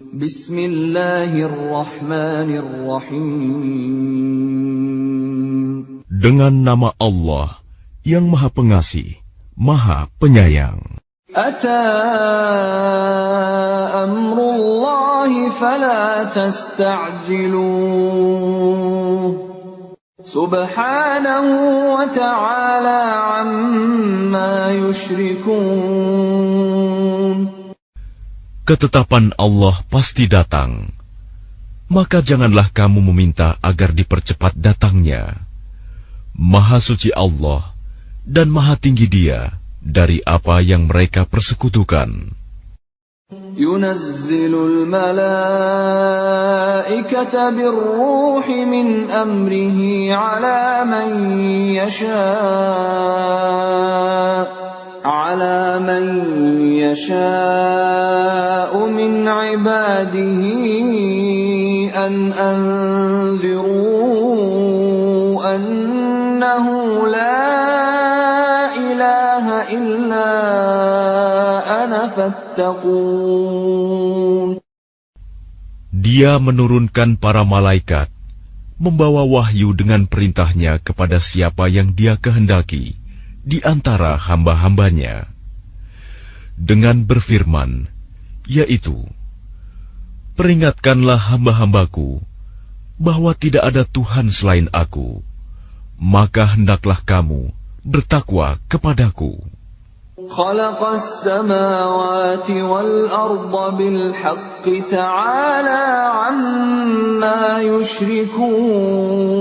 Bismillahirrahmanirrahim. Dengan nama Allah yang Maha Pengasih, Maha Penyayang. Ata amrullahi fala tasta'jiluh. Subhanahu wa ta'ala amma yushrikun. Ketetapan Allah pasti datang, maka janganlah kamu meminta agar dipercepat datangnya. Maha suci Allah dan maha tinggi Dia dari apa yang mereka persekutukan. Yunazzilul malaikata birruhi min amrihi ala man yasha'u min ibadihi an anziru annahu la ilaha illa ana fattaqun. Dia menurunkan para malaikat, membawa wahyu dengan perintahnya kepada siapa yang Dia kehendaki di antara hamba-hambanya, dengan berfirman, yaitu, peringatkanlah hamba-hambaku bahwa tidak ada Tuhan selain Aku, maka hendaklah kamu bertakwa kepadaku. Khalaqas samawati wal arda bil haqqi ta'ala amma yushrikun.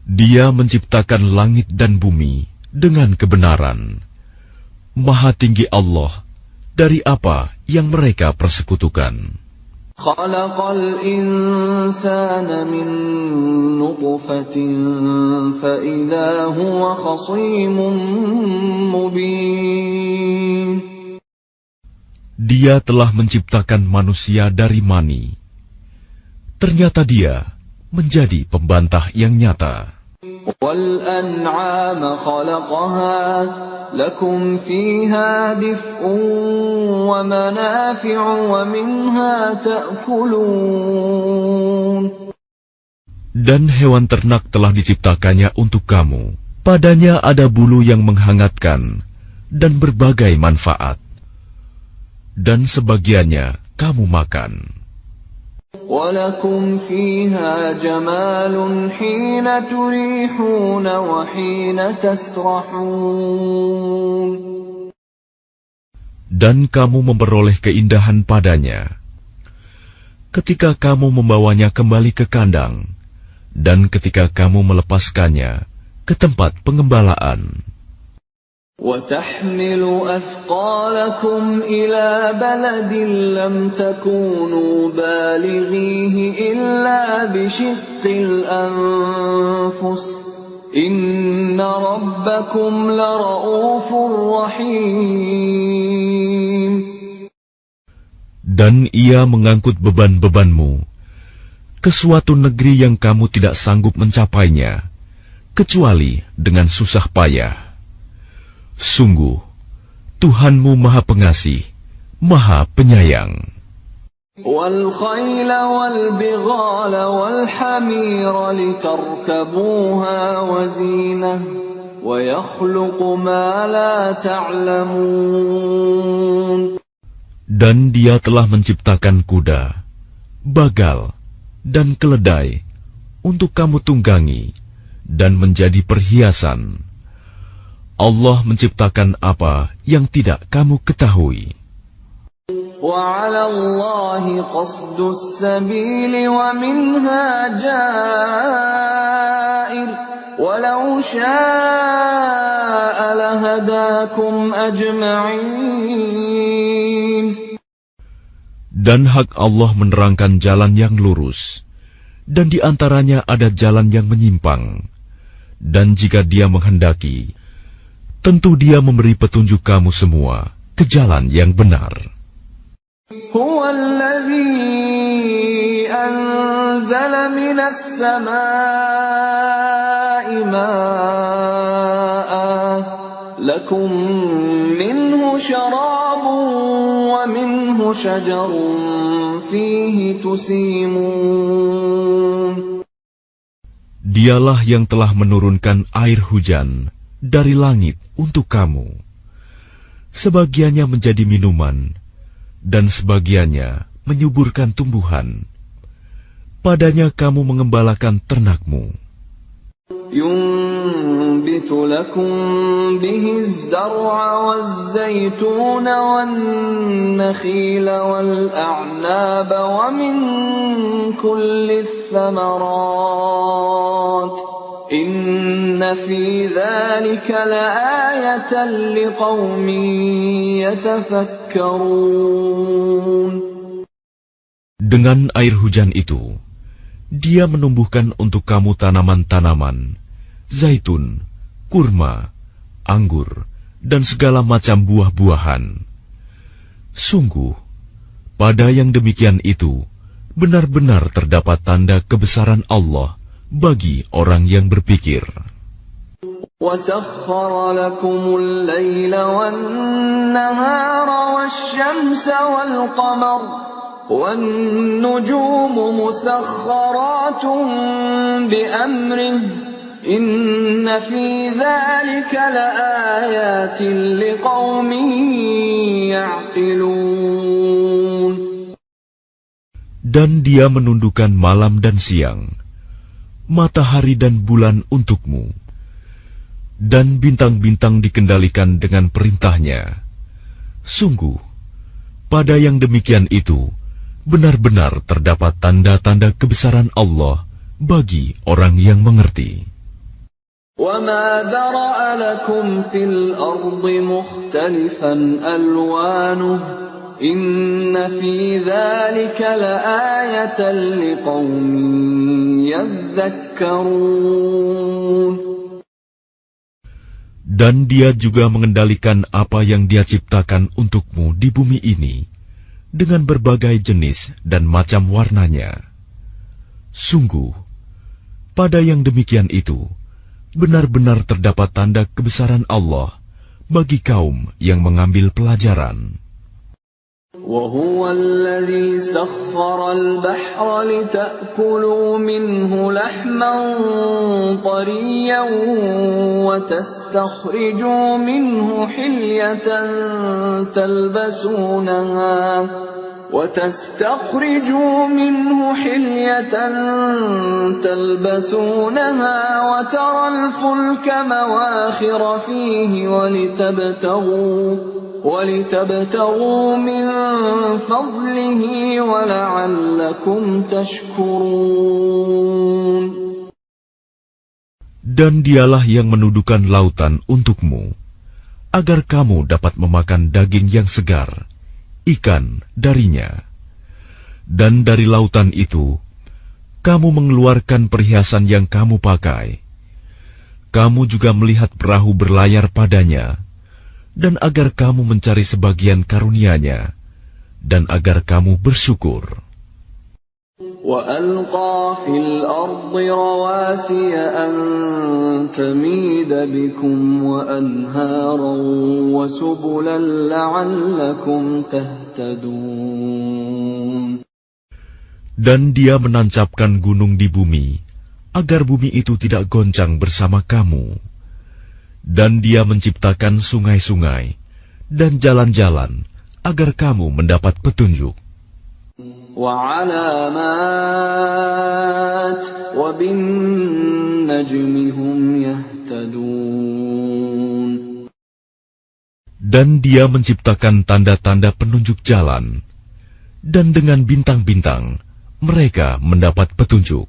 Dia menciptakan langit dan bumi dengan kebenaran. Maha tinggi Allah dari apa yang mereka persekutukan. Khalaqal insana min nutfatin fa idza huwa khasimun mubin. Dia telah menciptakan manusia dari mani. Ternyata dia menjadi pembantah yang nyata. Wal an'ama khalaqaha lakum fiha dif'un wa manafi'u wa minha ta'kulun. Dan hewan ternak telah diciptakannya untuk kamu. Padanya ada bulu yang menghangatkan dan berbagai manfaat. Dan sebagiannya kamu makan. وَلَكُمْ فِيهَا جَمَالٌ حِينَ تُرِيحُونَ وَحِينَ تَسْرَحُونَ. Dan kamu memperoleh keindahan padanya ketika kamu membawanya kembali ke kandang dan ketika kamu melepaskannya ke tempat pengembalaan. وَتَحْمِلُ أَثْقَالَكُمْ إِلَى بَلَدٍ لَّمْ تَكُونُوا بَالِغِيهِ إِلَّا بِشِقِّ الْأَنفُسِ إِنَّ رَبَّكُمْ لَرَءُوفٌ رَّحِيمٌ. Dan ia mengangkut beban-bebanmu ke suatu negeri yang kamu tidak sanggup mencapainya, kecuali dengan susah payah. Sungguh, Tuhanmu Maha Pengasih, Maha Penyayang. وَالْخَيْلَ وَالْبِغَالَ وَالْحَمِيرَ لِتَرْكَبُوهَا وَزِينَةً وَيَخْلُقُ مَا لَا تَعْلَمُونَ. Dan Dia telah menciptakan kuda, bagal, dan keledai untuk kamu tunggangi dan menjadi perhiasan. Allah menciptakan apa yang tidak kamu ketahui. وَعَلَى اللَّهِ قَصْدُ السَّبِيلِ وَمِنْهَا جَائِرٌ وَلَوْ شَاءَ لَهَدَاكُمْ أَجْمَعِينَ. Dan hak Allah menerangkan jalan yang lurus, dan di antaranya ada jalan yang menyimpang. Dan jika Dia menghendaki, tentu Dia memberi petunjuk kamu semua ke jalan yang benar. Huwa alladhi anzala minas samaa'i maa'an lakum minhu syarabun wa minhu شجر فيه تسيمون. Dialah yang telah menurunkan air hujan dari langit untuk kamu. Sebagiannya menjadi minuman, dan sebagiannya menyuburkan tumbuhan. Padanya kamu mengembalakan ternakmu. ينبت لكم به الزرع والزيتون والنخيل والأعناب ومن كل الثمرات إن في ذلك لآية لقوم يتفكرون. Dengan air hujan itu, Dia menumbuhkan untuk kamu tanaman-tanaman, zaitun, kurma, anggur, dan segala macam buah-buahan. Sungguh, pada yang demikian itu, benar-benar terdapat tanda kebesaran Allah bagi orang yang berpikir. وَسَخَّرَ لَكُمُ اللَّيْلَ وَالنَّهَارَ وَالشَّمْسَ وَالْقَمَرَ وَالنُّجُومُ مُسَخَّرَاتٌ بِأَمْرِهِ إِنَّ فِي ذَلِكَ لَآيَاتٍ لِقَوْمٍ يَعْقِلُونَ. Dan Dia menundukkan malam dan siang, matahari dan bulan untukmu, dan bintang-bintang dikendalikan dengan perintahnya. Sungguh, pada yang demikian itu, benar-benar terdapat tanda-tanda kebesaran Allah bagi orang yang mengerti. وَمَا ذَرَأَ لَكُمْ فِي الْأَرْضِ مُخْتَلِفًا أَلْوَانُهُ إِنَّ فِي ذَلِكَ لَآيَةً لِقَوْمٍ يَذَّكَّرُونَ. Dan Dia juga mengendalikan apa yang Dia ciptakan untukmu di bumi ini dengan berbagai jenis dan macam warnanya. Sungguh, pada yang demikian itu, benar-benar terdapat tanda kebesaran Allah bagi kaum yang mengambil pelajaran. وَهُوَ الَّذِي سَخَّرَ الْبَحْرَ لِتَأْكُلُوا مِنْهُ لَحْمًا طَرِيًّا وَتَسْتَخْرِجُوا مِنْهُ حِلْيَةً تَلْبَسُونَهَا وَتَرَى الْفُلْكَ مَوَاخِرَ فِيهِ وَلِتَبْتَغُوا مِنْ فَضْلِهِ وَلَعَلَّكُمْ تَشْكُرُونَ. Dan Dialah yang menundukkan lautan untukmu, agar kamu dapat memakan daging yang segar, ikan darinya. Dan dari lautan itu, kamu mengeluarkan perhiasan yang kamu pakai. Kamu juga melihat perahu berlayar padanya, dan agar kamu mencari sebagian karunia-Nya, dan agar kamu bersyukur. وَأَلْقَى فِي الْأَرْضِ رَوَاسِيَ أَن تَمِيدَ بِكُمْ وَأَنْهَارًا وَسُبُلًا لَعَلَّكُمْ تَهْتَدُونَ. Dan Dia menancapkan gunung di bumi, agar bumi itu tidak goncang bersama kamu. Dan Dia menciptakan sungai-sungai dan jalan-jalan agar kamu mendapat petunjuk. وَعَلَامَاتٍ وَبِالنَّجْمِ هُمْ يَهْتَدُونَ. Dan Dia menciptakan tanda-tanda penunjuk jalan, dan dengan bintang-bintang mereka mendapat petunjuk.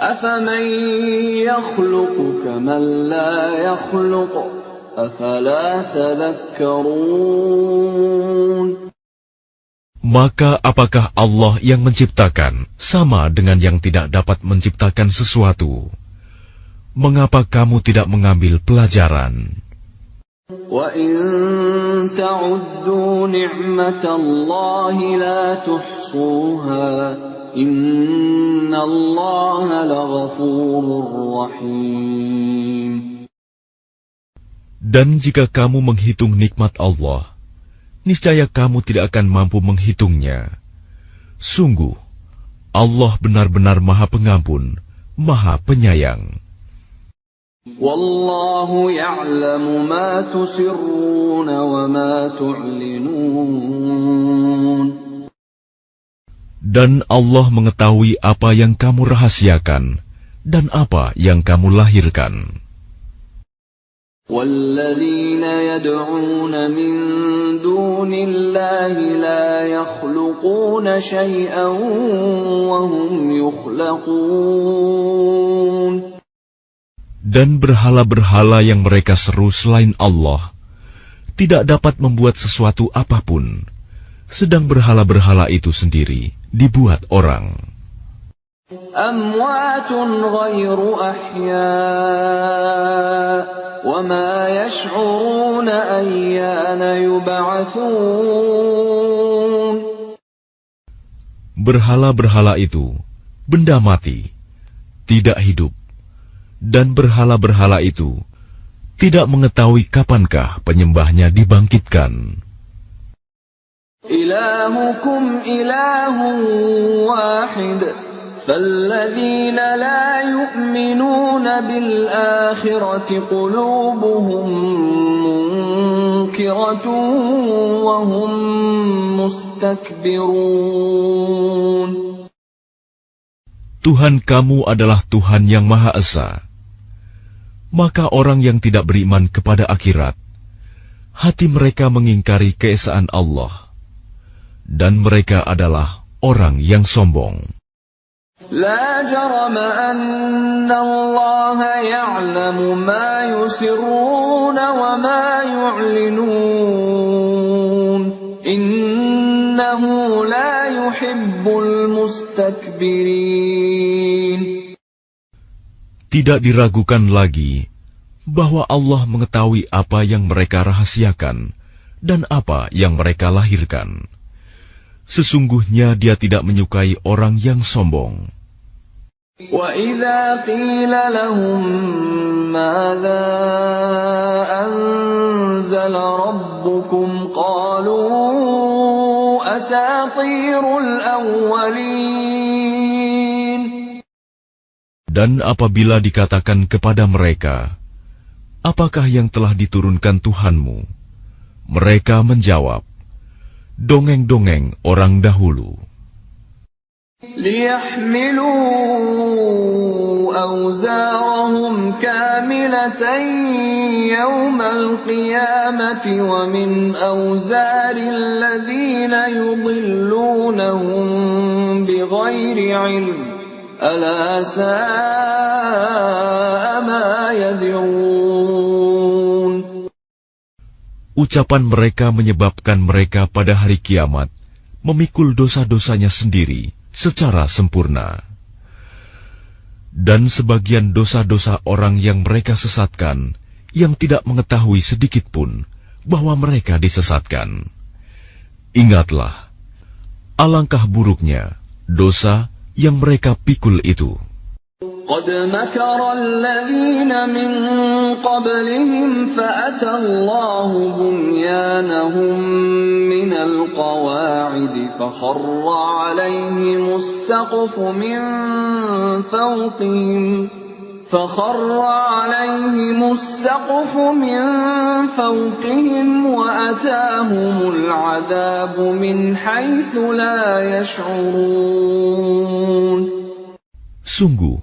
أَفَمَن يَخْلُقُ كَمَن لَّا يَخْلُقُ أَفَلَا تَذَكَّرُونَ. Maka apakah Allah yang menciptakan sama dengan yang tidak dapat menciptakan sesuatu? Mengapa kamu tidak mengambil pelajaran? وَإِن تَعُدُّوا نِعْمَةَ اللَّهِ لَا تُحْصُوهَا إِنَّ اللَّهَ لَغَفُورٌ رَّحِيمٌ. Dan jika kamu menghitung nikmat Allah, niscaya kamu tidak akan mampu menghitungnya. Sungguh, Allah benar-benar Maha Pengampun, Maha Penyayang. Wallahu ya'lamu ma tusirruna wa ma tu'linun. Dan Allah mengetahui apa yang kamu rahasiakan dan apa yang kamu lahirkan. وَالَّذِينَ يَدْعُونَ مِن دُونِ اللَّهِ لَا يَخْلُقُونَ شَيْئًا وَهُمْ يُخْلَقُونَ. Dan berhala-berhala yang mereka seru selain Allah tidak dapat membuat sesuatu apapun, sedang berhala-berhala itu sendiri dibuat orang. أَمْوَاتٌ غَيْرُ أَحْيَاءٍ وَمَا يَشْعُرُونَ أَيَّانَ يُبْعَثُونَ. Berhala-berhala itu benda mati, tidak hidup, dan berhala-berhala itu tidak mengetahui kapankah penyembahnya dibangkitkan. إِلَٰهُكُمْ إِلَٰهٌ وَاحِدٌ فَالَّذِينَ لَا يُؤْمِنُونَ بِالْآخِرَةِ قُلُوبُهُم مُّنكِرَةٌ وَهُم مُّسْتَكْبِرُونَ. Tuhan kamu adalah Tuhan yang Maha Esa. Maka orang yang tidak beriman kepada akhirat, hati mereka mengingkari keesaan Allah, dan mereka adalah orang yang sombong. لا جرم أن الله يعلم ما يسرون وما يعلنون إنه لا يحب المستكبرين. Tidak diragukan lagi bahwa Allah mengetahui apa yang mereka rahasiakan dan apa yang mereka lahirkan. Sesungguhnya Dia tidak menyukai orang yang sombong. وَإِذَا قِيلَ لَهُم مَّاذَا أَنزَلَ رَبُّكُمْ قَالُوا أَسَاطِيرُ الْأَوَّلِينَ. Dan apabila dikatakan kepada mereka, apakah yang telah diturunkan Tuhanmu? Mereka menjawab, dongeng-dongeng orang dahulu. لِيَحْمِلُوا أَوْزَارَهُمْ كَامِلَةً يَوْمَ الْقِيَامَةِ وَمِنْ أَوْزَارِ الَّذِينَ يُضِلُّونَهُم بِغَيْرِ عِلْمٍ أَلَا سَاءَ مَا يَزِرُونَ. Ucapan mereka menyebabkan mereka pada hari kiamat memikul dosa-dosanya sendiri secara sempurna. Dan sebagian dosa-dosa orang yang mereka sesatkan, yang tidak mengetahui sedikit pun bahwa mereka disesatkan. Ingatlah, alangkah buruknya dosa yang mereka pikul itu. قَدْ مَكَرَ الَّذِينَ مِن قَبْلِهِمْ فَأَتَى اللَّهُ بُنْيَانَهُم مِّنَ الْقَوَاعِدِ فَخَرَّ عَلَيْهِمُ السَّقْفُ مِن فَوْقِهِمْ وَأَتَاهُمُ الْعَذَابُ مِنْ حَيْثُ لَا يَشْعُرُونَ. Sungguh,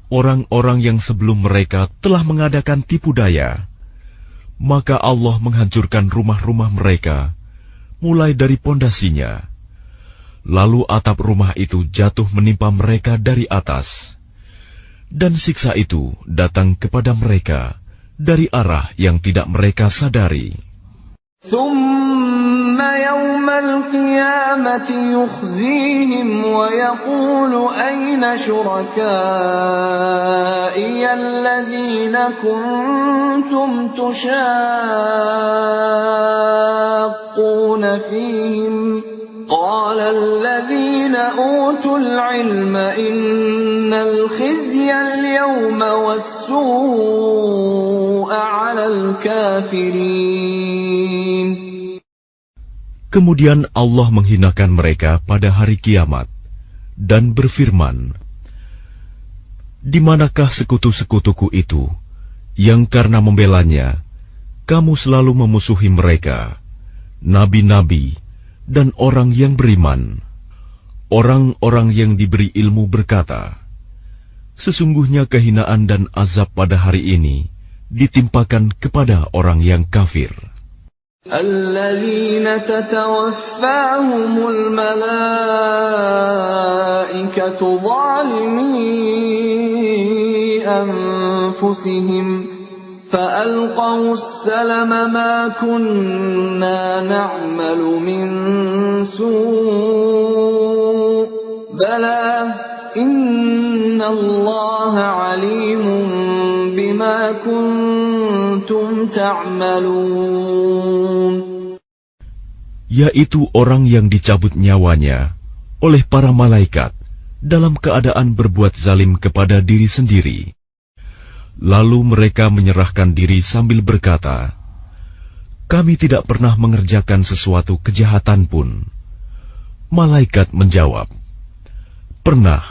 orang-orang yang sebelum mereka telah mengadakan tipu daya, maka Allah menghancurkan rumah-rumah mereka, mulai dari pondasinya. Lalu atap rumah itu jatuh menimpa mereka dari atas, dan siksa itu datang kepada mereka dari arah yang tidak mereka sadari. ثُمَّ يَوْمَ الْقِيَامَةِ يُخْزِيهِمْ وَيَقُولُ أَيْنَ شُرَكَائِيَ الَّذِينَ كُنتُمْ تُشَاقُّونَ فِيهِمْ قَالَ الَّذِينَ أُوتُوا الْعِلْمَ إِنَّ الْخِزْيَ الْيَوْمَ وَالسُّوءَ عَلَى الْكَافِرِينَ. Kemudian Allah menghinakan mereka pada hari kiamat dan berfirman, "Di manakah sekutu-sekutuku itu, yang karena membelanya, kamu selalu memusuhi mereka, nabi-nabi dan orang yang beriman?" Orang-orang yang diberi ilmu berkata, "Sesungguhnya kehinaan dan azab pada hari ini ditimpakan kepada orang yang kafir." الذين تتوفاهم الملائكة ظالمي أنفسهم فألقوا السلم ما كنا نعمل من سوء بلى إن الله عليم بما كنتم تعملون. Yaitu orang yang dicabut nyawanya oleh para malaikat dalam keadaan berbuat zalim kepada diri sendiri. Lalu mereka menyerahkan diri sambil berkata, "Kami tidak pernah mengerjakan sesuatu kejahatan pun." Malaikat menjawab, "Pernah.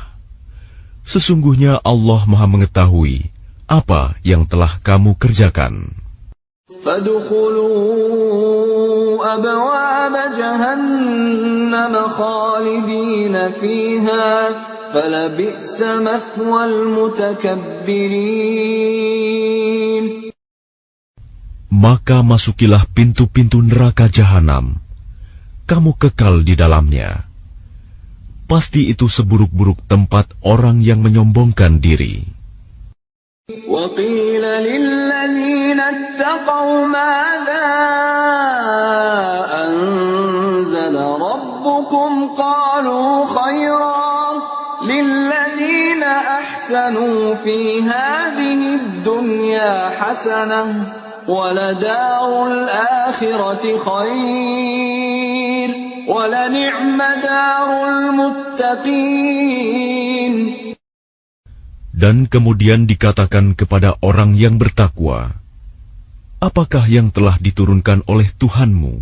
Sesungguhnya Allah Maha mengetahui apa yang telah kamu kerjakan." فَادْخُلُوا أَبْوَابَ جَهَنَّمَ خَالِدِينَ فِيهَا فَلَبِئْسَ مَثْوَى الْمُتَكَبِّرِينَ. Maka masukilah pintu-pintu neraka jahanam, kamu kekal di dalamnya. Pasti itu seburuk-buruk tempat orang yang menyombongkan diri. وَقِيلَ لِلَّذِينَ اتَّقَوْا مَاذَا أَنزَلَ رَبُّكُمْ قَالُوا خَيْرًا لِلَّذِينَ أَحْسَنُوا فِي هَذِهِ الدُّنْيَا حَسَنَةٌ وَلَدَارُ الْآخِرَةِ خَيْرٌ وَلَنِعْمَ دَارُ الْمُتَّقِينَ. Dan kemudian dikatakan kepada orang yang bertakwa, "Apakah yang telah diturunkan oleh Tuhanmu?"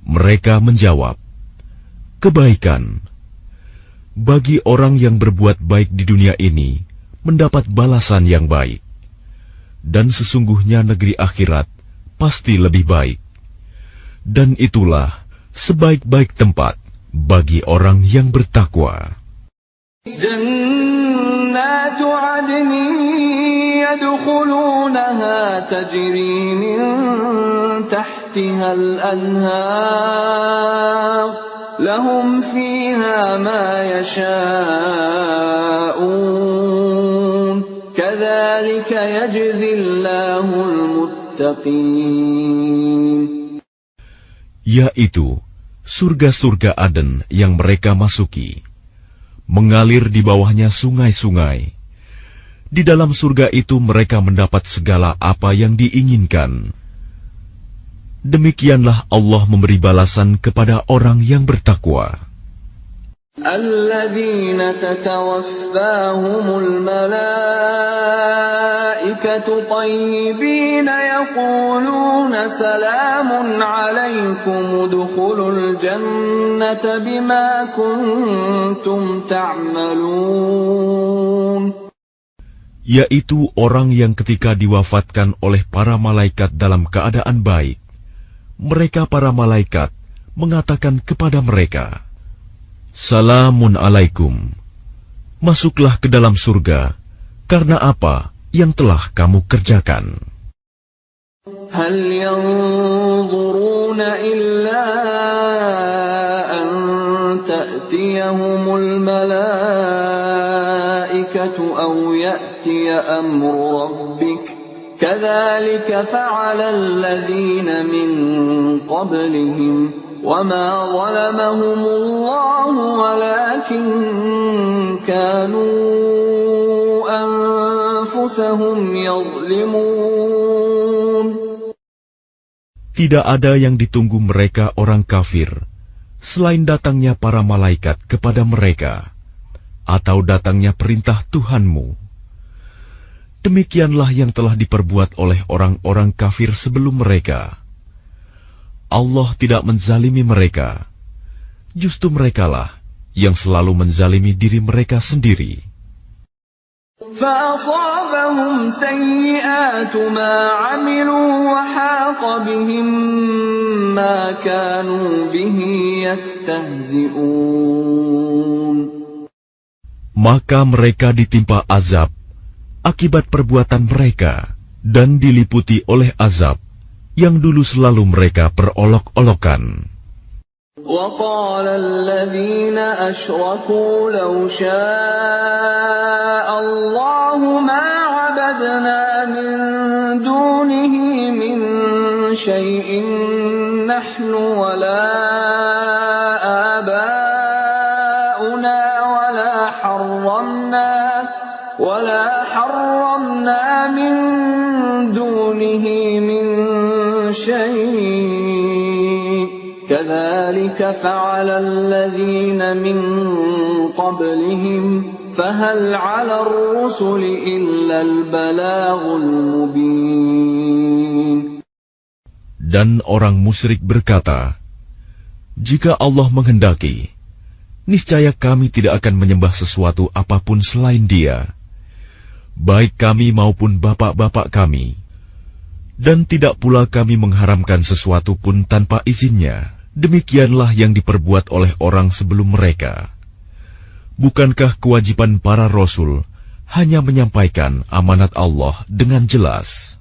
Mereka menjawab, "Kebaikan." Bagi orang yang berbuat baik di dunia ini, mendapat balasan yang baik. Dan sesungguhnya negeri akhirat pasti lebih baik. Dan itulah sebaik-baik tempat bagi orang yang bertakwa. جنات عدن يدخلونها تجري من تحتها الأنهار لهم فيها ما يشاءون كذلك يجزي الله المتقين. Yaitu surga-surga Aden yang mereka masuki. Mengalir di bawahnya sungai-sungai. Di dalam surga itu mereka mendapat segala apa yang diinginkan. Demikianlah Allah memberi balasan kepada orang yang bertakwa. الذين تتوفاهم الملائكة طيبين يقولون سلام عليكم ادخلوا الجنة بما كنتم تعملون. Yaitu orang yang ketika diwafatkan oleh para malaikat dalam keadaan baik, mereka para malaikat mengatakan kepada mereka, "Salamun alaikum, masuklah ke dalam surga, karena apa yang telah kamu kerjakan." هل ينظرون إلا أن تأتيهم الملائكة أو يأتي أمر ربك كذلك فعل الذين من قبلهم وما ظلمهم الله ولكن كانوا أنفسهم يظلمون. Tidak ada yang ditunggu mereka orang kafir, selain datangnya para malaikat kepada mereka, atau datangnya perintah Tuhanmu. Demikianlah yang telah diperbuat oleh orang-orang kafir sebelum mereka. Allah tidak menzalimi mereka. Justru merekalah yang selalu menzalimi diri mereka sendiri. فَأَصَابَهُمْ سَيِّئَاتُ مَا عَمِلُوا وَحَاقَ بِهِم مَّا كَانُوا بِهِ يَسْتَهْزِئُونَ. Maka mereka ditimpa azab akibat perbuatan mereka dan diliputi oleh azab yang dulu selalu mereka perolok-olokan. وَقَالَ الَّذِينَ أَشْرَكُوا لَوْ شَاءَ اللَّهُ مَا عَبَدْنَا مِن دُونِهِ مِن شَيْءٍ نَّحْنُ وَلَا آبَاؤُنَا وَلَا حَرَّمْنَا مِن دُونِهِ مِن شَيْءٍ كَذَلِكَ فَعَلَ الَّذِينَ مِن قَبْلِهِمْ فَهَلْ عَلَى الرُّسُلِ إِلَّا الْبَلَاغُ الْمُبِينُ. Dan orang musyrik berkata, jika Allah menghendaki, niscaya kami tidak akan menyembah sesuatu apapun selain Dia, baik kami maupun bapak-bapak kami. Dan tidak pula kami mengharamkan sesuatu pun tanpa izinnya. Demikianlah yang diperbuat oleh orang sebelum mereka. Bukankah kewajiban para rasul hanya menyampaikan amanat Allah dengan jelas?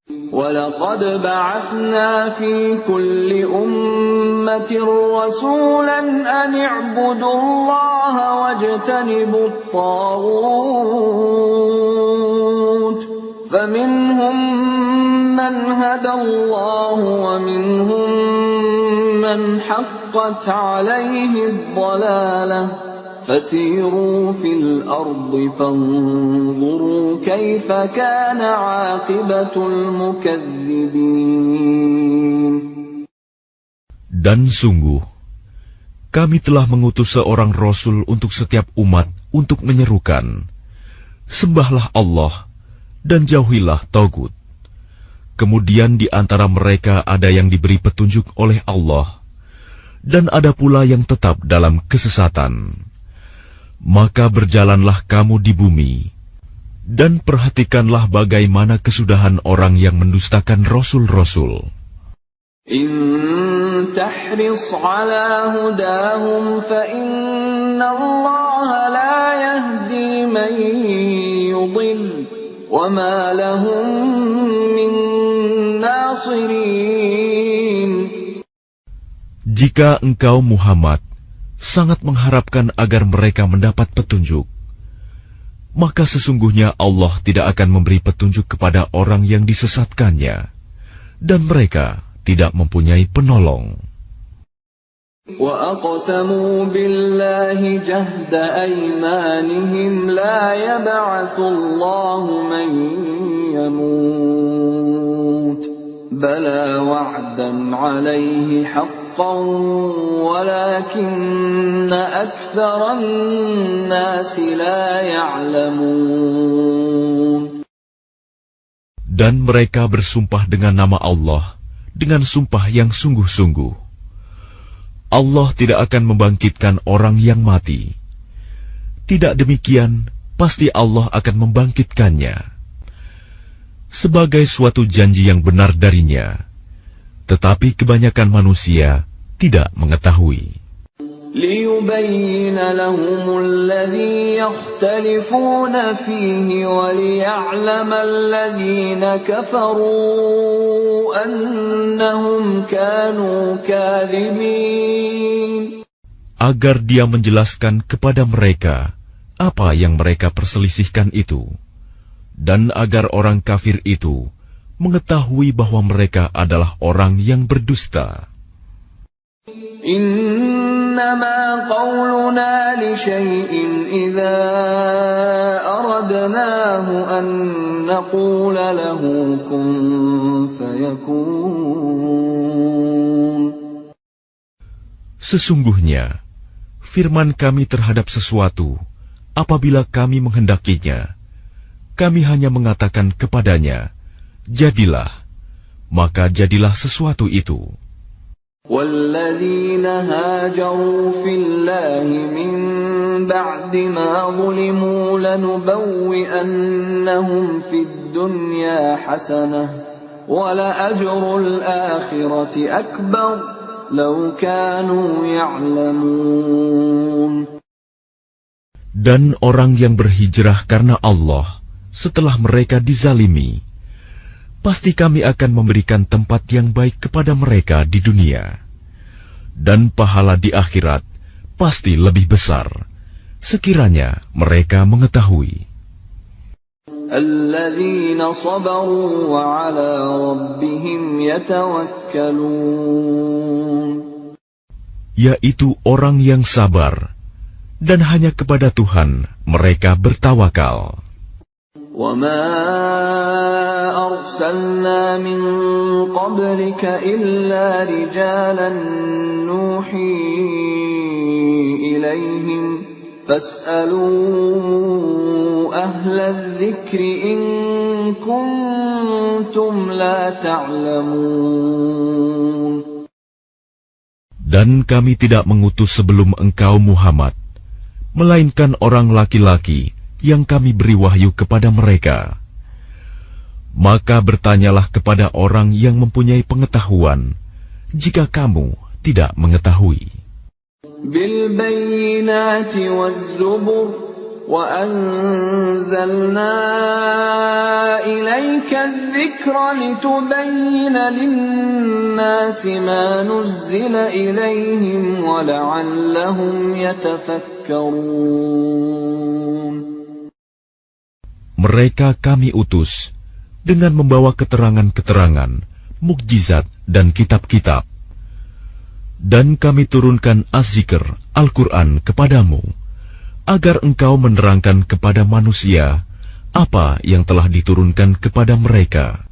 وَلَقَدْ بَعَثْنَا فِي كُلِّ أُمَّةٍ رَّسُولًا أَنِ اعْبُدُوا اللَّهَ وَاجْتَنِبُوا الطَّاغُوتَ فَمِنْهُم مَّنْ هَدَى اللَّهُ وَمِنْهُم مَّنْ حَقَّتْ عَلَيْهِ الضَّلَالَةُ فَسِيرُوا فِي الْأَرْضِ فَانظُرُوا كَيْفَ كَانَ عَاقِبَةُ الْمُكَذِّبِينَ. Dan sungguh, kami telah mengutus seorang Rasul untuk setiap umat untuk menyerukan, sembahlah Allah dan jauhilah Tagut. Kemudian di antara mereka ada yang diberi petunjuk oleh Allah, dan ada pula yang tetap dalam kesesatan. Maka berjalanlah kamu di bumi, dan perhatikanlah bagaimana kesudahan orang yang mendustakan Rasul-Rasul. إن تحرص على هداهم فإن الله لا يهدي من يضل وما لهم من ناصرين. Jika engkau Muhammad sangat mengharapkan agar mereka mendapat petunjuk, maka sesungguhnya Allah tidak akan memberi petunjuk kepada orang yang disesatkannya, dan mereka tidak mempunyai penolong. وَأَقْسَمُوا بِاللَّهِ جَهْدَ أَيْمَانِهِمْ لَا يَبْعَثُ اللَّهُ مَن يَمُوتُ بَلَىٰ وَعْدًا عَلَيْهِ حَقًّا وَلَٰكِنَّ أَكْثَرَ النَّاسِ لَا يَعْلَمُونَ. Dan mereka bersumpah dengan nama Allah dengan sumpah yang sungguh-sungguh. Allah tidak akan membangkitkan orang yang mati. Tidak demikian, pasti Allah akan membangkitkannya sebagai suatu janji yang benar darinya. Tetapi kebanyakan manusia tidak mengetahui. لِيُبَيِّنَ لَهُمُ الَّذِي يَخْتَلِفُونَ فِيهِ وَلِيَعْلَمَ الَّذِينَ كَفَرُوا أَنَّهُمْ كَانُوا كَاذِبِينَ. Agar Dia menjelaskan kepada mereka apa yang mereka perselisihkan itu, dan agar orang kafir itu mengetahui bahwa mereka adalah orang yang berdusta. إِنَّمَا قَوْلُنَا لِشَيْءٍ إِذَا أَرَدْنَاهُ أَن نَّقُولَ لَهُ كُن فَيَكُونُ. Sesungguhnya, firman kami terhadap sesuatu, apabila kami menghendakinya, kami hanya mengatakan kepadanya, jadilah, maka jadilah sesuatu itu. والذين هاجروا في الله من بعد ما ظلموا لنبوئنهم في الدنيا حسنة ولأجر الآخرة أكبر لو كانوا يعلمون. Dan orang yang berhijrah karena Allah setelah mereka dizalimi, pasti kami akan memberikan tempat yang baik kepada mereka di dunia, dan pahala di akhirat pasti lebih besar, sekiranya mereka mengetahui. Alladzina sabaru wa ala rabbihim yatawakkalun. Yaitu orang yang sabar, dan hanya kepada Tuhan mereka bertawakal. وَمَا أَرْسَلْنَا مِن قَبْلِكَ إِلَّا رِجَالًا نُوحِي إِلَيْهِمْ فَاسْأَلُوا أَهْلَ الذِّكْرِ إِن كُنتُمْ لَا تَعْلَمُونَ. Dan kami tidak mengutus sebelum engkau Muhammad, melainkan orang laki-laki yang kami beri wahyu kepada mereka. Maka bertanyalah kepada orang yang mempunyai pengetahuan, jika kamu tidak mengetahui. Bil bayyinati waz-zubur wa anzalna ilayka adh-dhikra litubayyina lin-nasi ma nuzzila ilayhim wa la'allahum yatafakkarun. Mereka kami utus dengan membawa keterangan-keterangan, mukjizat dan kitab-kitab. Dan kami turunkan Az-Zikr, Al-Quran kepadamu, agar engkau menerangkan kepada manusia apa yang telah diturunkan kepada mereka,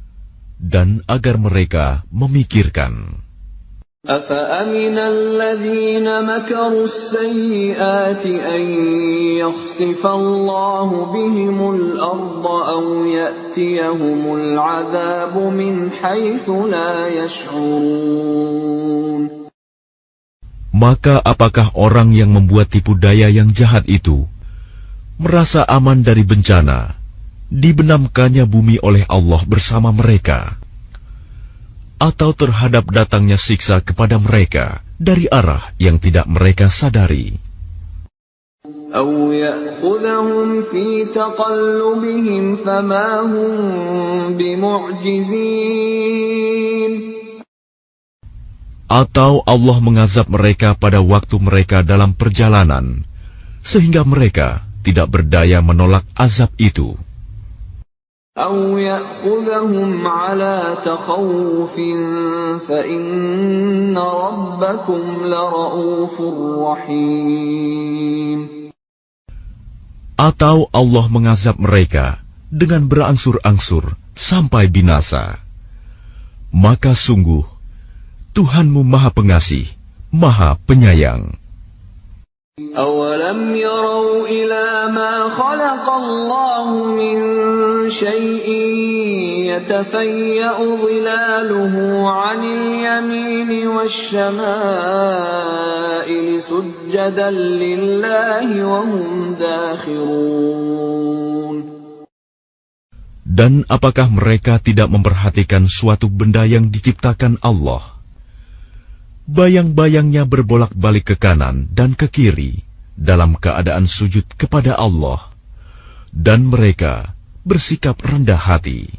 dan agar mereka memikirkan. أَفَأَمِنَ الَّذِينَ مَكَرُوا السَّيِّئَاتِ أَن يَخْسِفَ اللَّهُ بِهِمُ الْأَرْضَ أَوْ يَأْتِيَهُمُ الْعَذَابُ مِنْ حَيْثُ لَا يَشْعُرُونَ. Maka apakah orang yang membuat tipu daya yang jahat itu merasa aman dari bencana, dibenamkannya bumi oleh Allah bersama mereka, atau terhadap datangnya siksa kepada mereka dari arah yang tidak mereka sadari? أَوْ يَأْخُذَهُمْ فِي تَقَلُّبِهِمْ فَمَا هُمْ بِمُعْجِزِينَ. Atau Allah mengazab mereka pada waktu mereka dalam perjalanan, sehingga mereka tidak berdaya menolak azab itu. أَوْ يَأْخُذَهُمْ عَلَى تَخَوُّفٍ فَإِنَّ رَبَّكُمْ لَرَءُوفٌ رَحِيمٌ. Atau Allah mengazab mereka dengan berangsur-angsur sampai binasa. Maka sungguh Tuhanmu Maha Pengasih, Maha Penyayang. أَوَلَمْ يَرَوْا إِلَى مَا خَلَقَ اللَّهُ مِنْ شَيْءٍ يَتَفَيَّأُ ظِلَالُهُ عَنِ الْيَمِينِ وَالشَّمَائِلِ سُجَّدًا لِلَّهِ وَهُمْ دَاخِرُونَ. Dan apakah mereka tidak memperhatikan suatu benda yang diciptakan Allah? Bayang-bayangnya berbolak-balik ke kanan dan ke kiri dalam keadaan sujud kepada Allah, dan mereka bersikap rendah hati.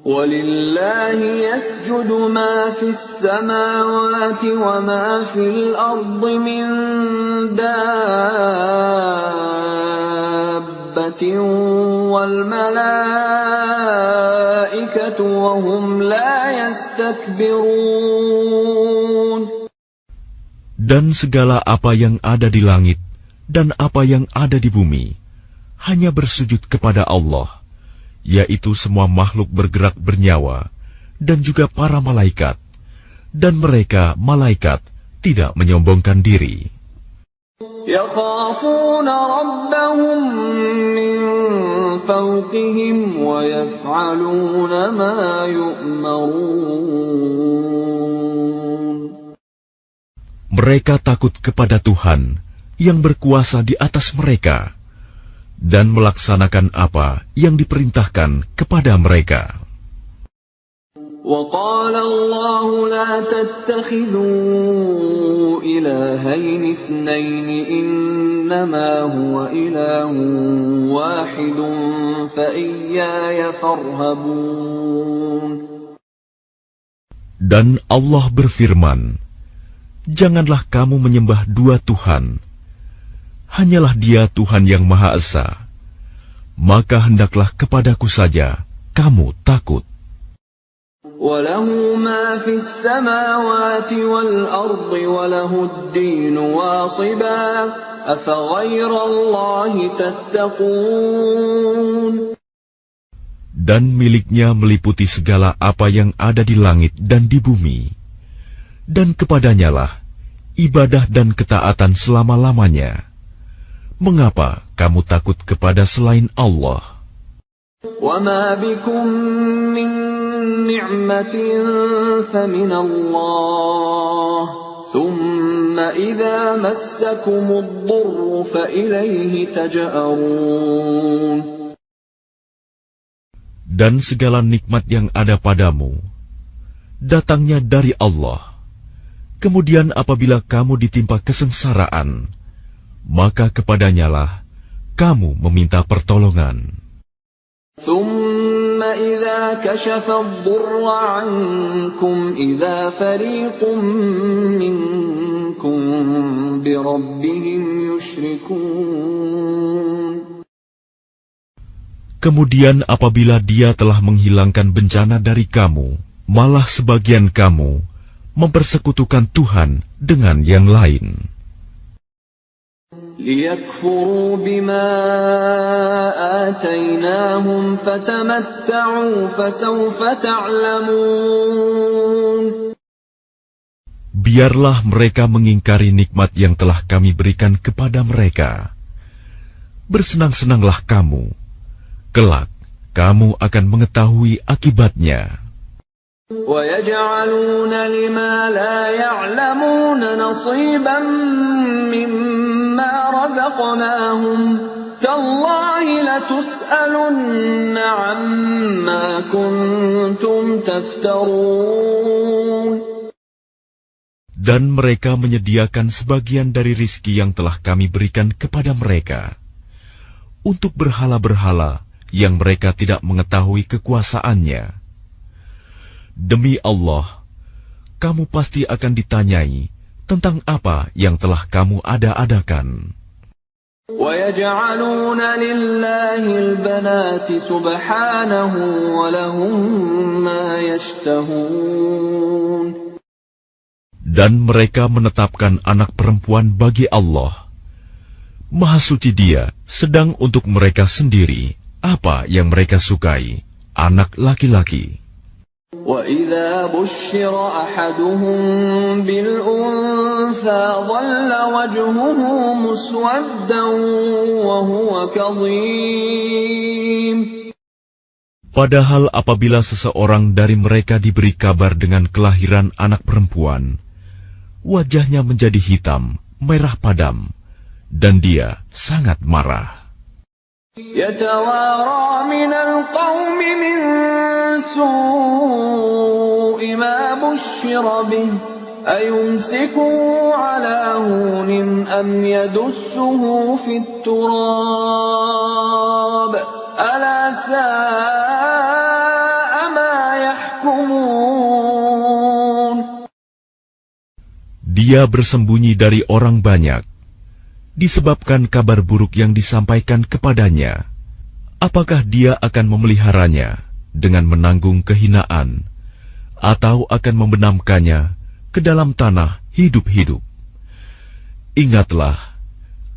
وَلِلَّهِ يَسْجُدُ مَا فِي السَّمَاوَاتِ وَمَا فِي الْأَرْضِ مِنْ دَابَّةٍ وَالْمَلَائِكَةُ وَهُمْ لَا يَسْتَكْبِرُونَ. Dan segala apa yang ada di langit dan apa yang ada di bumi hanya bersujud kepada Allah, yaitu semua makhluk bergerak bernyawa dan juga para malaikat, dan mereka malaikat tidak menyombongkan diri. يَخَافُونَ رَبَّهُم مِّن فَوْقِهِمْ وَيَفْعَلُونَ مَا يُؤْمَرُونَ. Mereka takut kepada Tuhan yang berkuasa di atas mereka dan melaksanakan apa yang diperintahkan kepada mereka. وقال الله لا تتخذوا إلهين اثنين إنما هو إله واحد فإياي فارهبون. Dan Allah berfirman, janganlah kamu menyembah dua Tuhan, hanyalah Dia Tuhan yang Maha Esa, maka hendaklah kepadaku saja kamu takut. وَلَهُ مَا فِي السَّمَاوَاتِ وَالْأَرْضِ وَلَهُ الدِّينُ وَاصِبًا أَفَغَيْرَ اللَّهِ تَتَّقُونَ. Dan miliknya meliputi segala apa yang ada di langit dan di bumi, dan kepadanyalah ibadah dan ketaatan selama-lamanya. Mengapa kamu takut kepada selain Allah? وَمَا بِكُم مِّن نِّعْمَةٍ فَمِنَ اللَّهِ ثُمَّ إِذَا مَسَّكُمُ الضُّرُّ فَإِلَيْهِ تَجْأَرُونَ. Dan segala nikmat yang ada padamu datangnya dari Allah. Kemudian apabila kamu ditimpa kesengsaraan, maka kepadanyalah kamu meminta pertolongan. ثُمَّ إِذَا كَشَفَ الضُّرَّ عَنكُمْ إِذَا فَرِيقٌ مِّنكُم بِرَبِّهِمْ يُشْرِكُونَ. Kemudian apabila Dia telah menghilangkan bencana dari kamu, malah sebagian kamu mempersekutukan Tuhan dengan yang lain. لِيَكْفُرُوا بِمَا آتَيْنَاهُمْ فَتَمَتَّعُوا فَسَوْفَ تَعْلَمُونَ. Biarlah mereka mengingkari nikmat yang telah kami berikan kepada mereka. Bersenang-senanglah kamu, kelak kamu akan mengetahui akibatnya. وَيَجْعَلُونَ لِمَا لَا يَعْلَمُونَ نَصِيبًا مِّمَّا رَزَقْنَاهُمْ تَاللَّهِ لَتُسْأَلُنَّ عَمَّا كُنتُمْ تَفْتَرُونَ. Dan mereka menyediakan sebagian dari rizki yang telah kami berikan kepada mereka untuk berhala-berhala yang mereka tidak mengetahui kekuasaannya. Demi Allah, kamu pasti akan ditanyai tentang apa yang telah kamu ada-adakan. وَيَجْعَلُونَ لِلَّهِ الْبَنَاتِ سُبْحَانَهُ وَلَهُم مَّا يَشْتَهُونَ. Dan mereka menetapkan anak perempuan bagi Allah. Maha suci Dia, sedang untuk mereka sendiri apa yang mereka sukai, anak laki-laki. وَإِذَا بُشِّرَ أَحَدُهُم بِالْأُنثَىٰ ظَلَّ وَجْهُهُ مُسْوَدًّا وَهُوَ كَظِيمٌ. Padahal apabila seseorang dari mereka diberi kabar dengan kelahiran anak perempuan, wajahnya menjadi hitam, merah padam, dan dia sangat marah. يَتَوَارَىٰ مِنَ الْقَوْمِ مِن سُوءِ مَا بُشِّرَ بِهِ أَيُمْسِكُهُ عَلَىٰ هُونٍ أَمْ يَدُسُّهُ فِي التُّرَابِ أَلَا سَاءَ مَا يَحْكُمُونَ. Dia bersembunyi dari orang banyak disebabkan kabar buruk yang disampaikan kepadanya. Apakah dia akan memeliharanya dengan menanggung kehinaan, atau akan membenamkannya ke dalam tanah hidup-hidup? Ingatlah,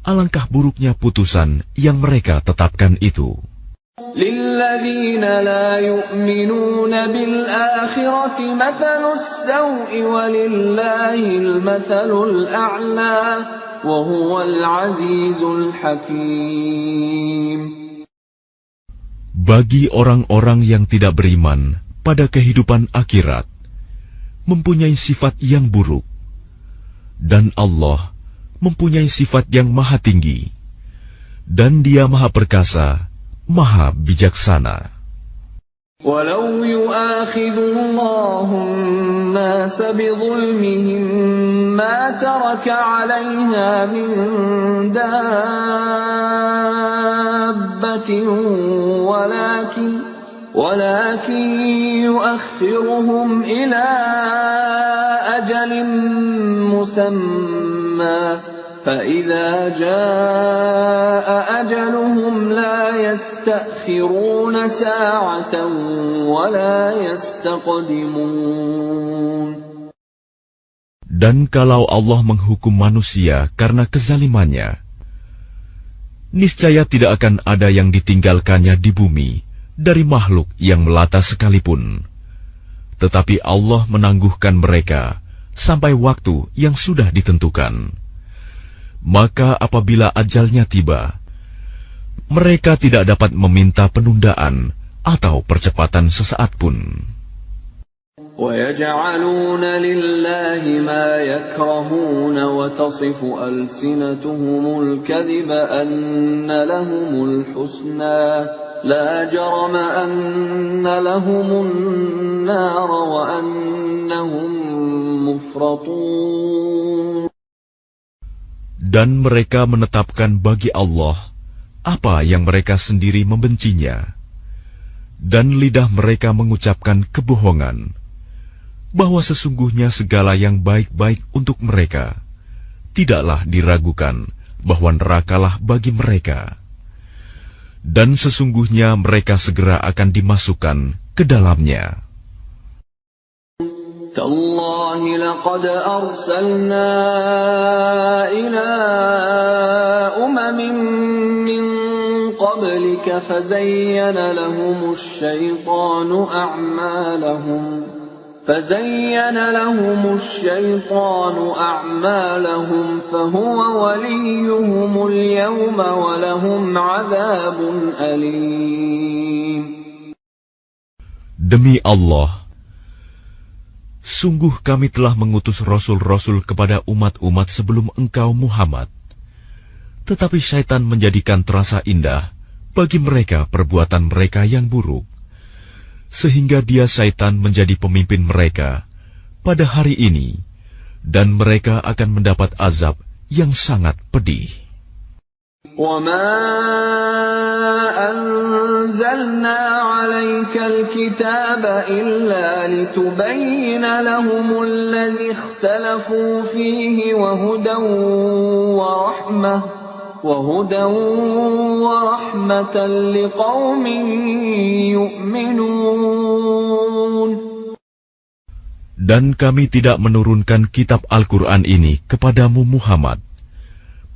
alangkah buruknya putusan yang mereka tetapkan itu. لِلَّذِينَ لَا يُؤْمِنُونَ بِالْآخِرَةِ مَثَلُ السَّوْءِ وَلِلَّهِ الْمَثَلُ الْأَعْلَى وَهُوَ الْعَزِيزُ الْحَكِيمُ. Bagi orang-orang yang tidak beriman pada kehidupan akhirat, mempunyai sifat yang buruk, Dan Allah mempunyai sifat yang maha tinggi, dan Dia maha perkasa, maha bijaksana. وَلَوْ يُؤَاخِذُ اللَّهُ النَّاسَ بِظُلْمِهِمْ مَا تَرَكَ عَلَيْهَا مِنْ دَابَّةٍ وَلَكِنْ يُؤَخِّرُهُمْ إِلَى أَجَلٍ مُّسَمًّى فَإِذَا جَاءَ أَجَلُهُمْ لَا يَسْتَأْخِرُونَ سَاعَةً وَلَا يَسْتَقْدِمُونَ. Dan kalau Allah menghukum manusia karena kezalimannya, niscaya tidak akan ada yang ditinggalkannya di bumi dari makhluk yang melata sekalipun. Tetapi Allah menangguhkan mereka sampai waktu yang sudah ditentukan. Maka apabila ajalnya tiba, mereka tidak dapat meminta penundaan atau percepatan sesaat pun. وَيَجْعَلُونَ لِلَّهِ مَا يَكْرَهُونَ وَتَصِفُ أَلْسِنَتُهُمُ الْكَذِبَ أَنَّ لَهُمُ الْحُسْنَى لَا جَرَمَ أَنَّ لَهُمُ النَّارَ وَأَنَّهُمْ مُفْرَطُونَ. Dan mereka menetapkan bagi Allah apa yang mereka sendiri membencinya, dan lidah mereka mengucapkan kebohongan, bahwa sesungguhnya segala yang baik-baik untuk mereka, tidaklah diragukan bahwa nerakalah bagi mereka. Dan sesungguhnya mereka segera akan dimasukkan ke dalamnya. تَاللَّهِ لَقَدْ أَرْسَلْنَا إِلَىٰ أُمَمٍ مِّن قَبْلِكَ فَزَيَّنَ لَهُمُ الشَّيْطَانُ أَعْمَالَهُمْ فَهُوَ وَلِيُّهُمُ الْيَوْمَ وَلَهُمْ عَذَابٌ أَلِيمٌ. Demi Allah, sungguh kami telah mengutus rasul-rasul kepada umat-umat sebelum engkau Muhammad. Tetapi syaitan menjadikan terasa indah bagi mereka perbuatan mereka yang buruk, sehingga dia syaitan menjadi pemimpin mereka pada hari ini, dan mereka akan mendapat azab yang sangat pedih. وَمَا أَنزَلْنَا عَلَيْكَ الْكِتَابَ إِلَّا لِتُبَيِّنَ لَهُمُ الَّذِي اخْتَلَفُوا فِيهِ وَهُدًى وَرَحْمَةً لِقَوْمٍ يُؤْمِنُونَ. Dan kami tidak menurunkan kitab Al-Quran ini kepadamu Muhammad,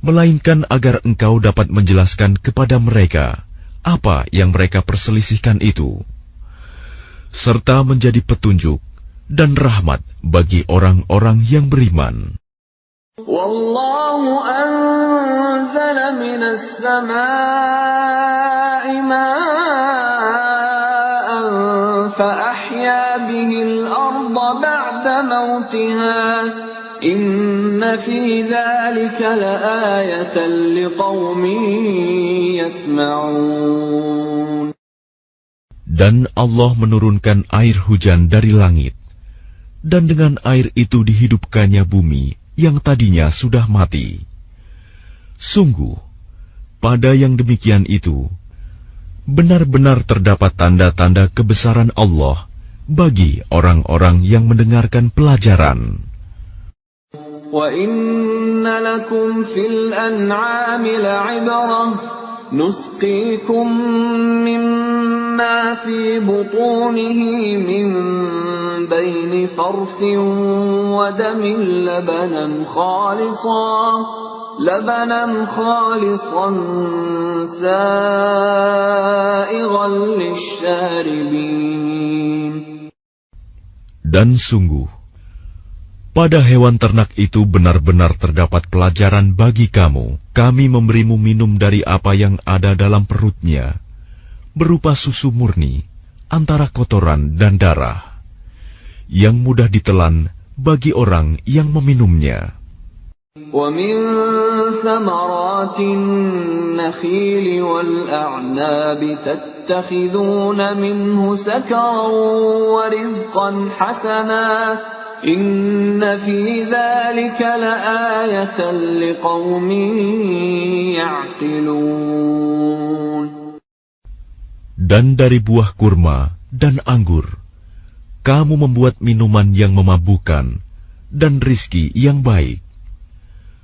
melainkan agar engkau dapat menjelaskan kepada mereka apa yang mereka perselisihkan itu, serta menjadi petunjuk dan rahmat bagi orang-orang yang beriman. Wallahu anzala minas samaa'i ma'an fa ahya bihil arda ba'da mautiha inna fi dzalika laayatan liqaumin yasma'un. Dan Allah menurunkan air hujan dari langit, dan dengan air itu dihidupkannya bumi yang tadinya sudah mati. Sungguh, pada yang demikian itu, benar-benar terdapat tanda-tanda kebesaran Allah bagi orang-orang yang mendengarkan pelajaran. وَإِنَّ لَكُمْ فِي الْأَنْعَامِ لَعِبْرَةً نُسْقِيكُم مِّمَّا فِي بُطُونِهِ مِن بَيْنِ فَرْثٍ وَدَمٍ لَبَنًا خَالِصًا سَائِغًا لِّلشَّارِبِينَ. Dan sungguh, pada hewan ternak itu benar-benar terdapat pelajaran bagi kamu. Kami memberimu minum dari apa yang ada dalam perutnya, berupa susu murni, antara kotoran dan darah, yang mudah ditelan bagi orang yang meminumnya. وَمِن ثَمَرَاتِ النَّخِيلِ وَالْأَعْنَابِ تَتَّخِذُونَ مِنْهُ سَكَرًا وَرِزْقًا حَسَنًا إِنَّ فِي ذَلِكَ لَآيَةً لِقَوْمٍ يَعْقِلُونَ. Dan dari buah kurma dan anggur, kamu membuat minuman yang memabukkan dan rizki yang baik.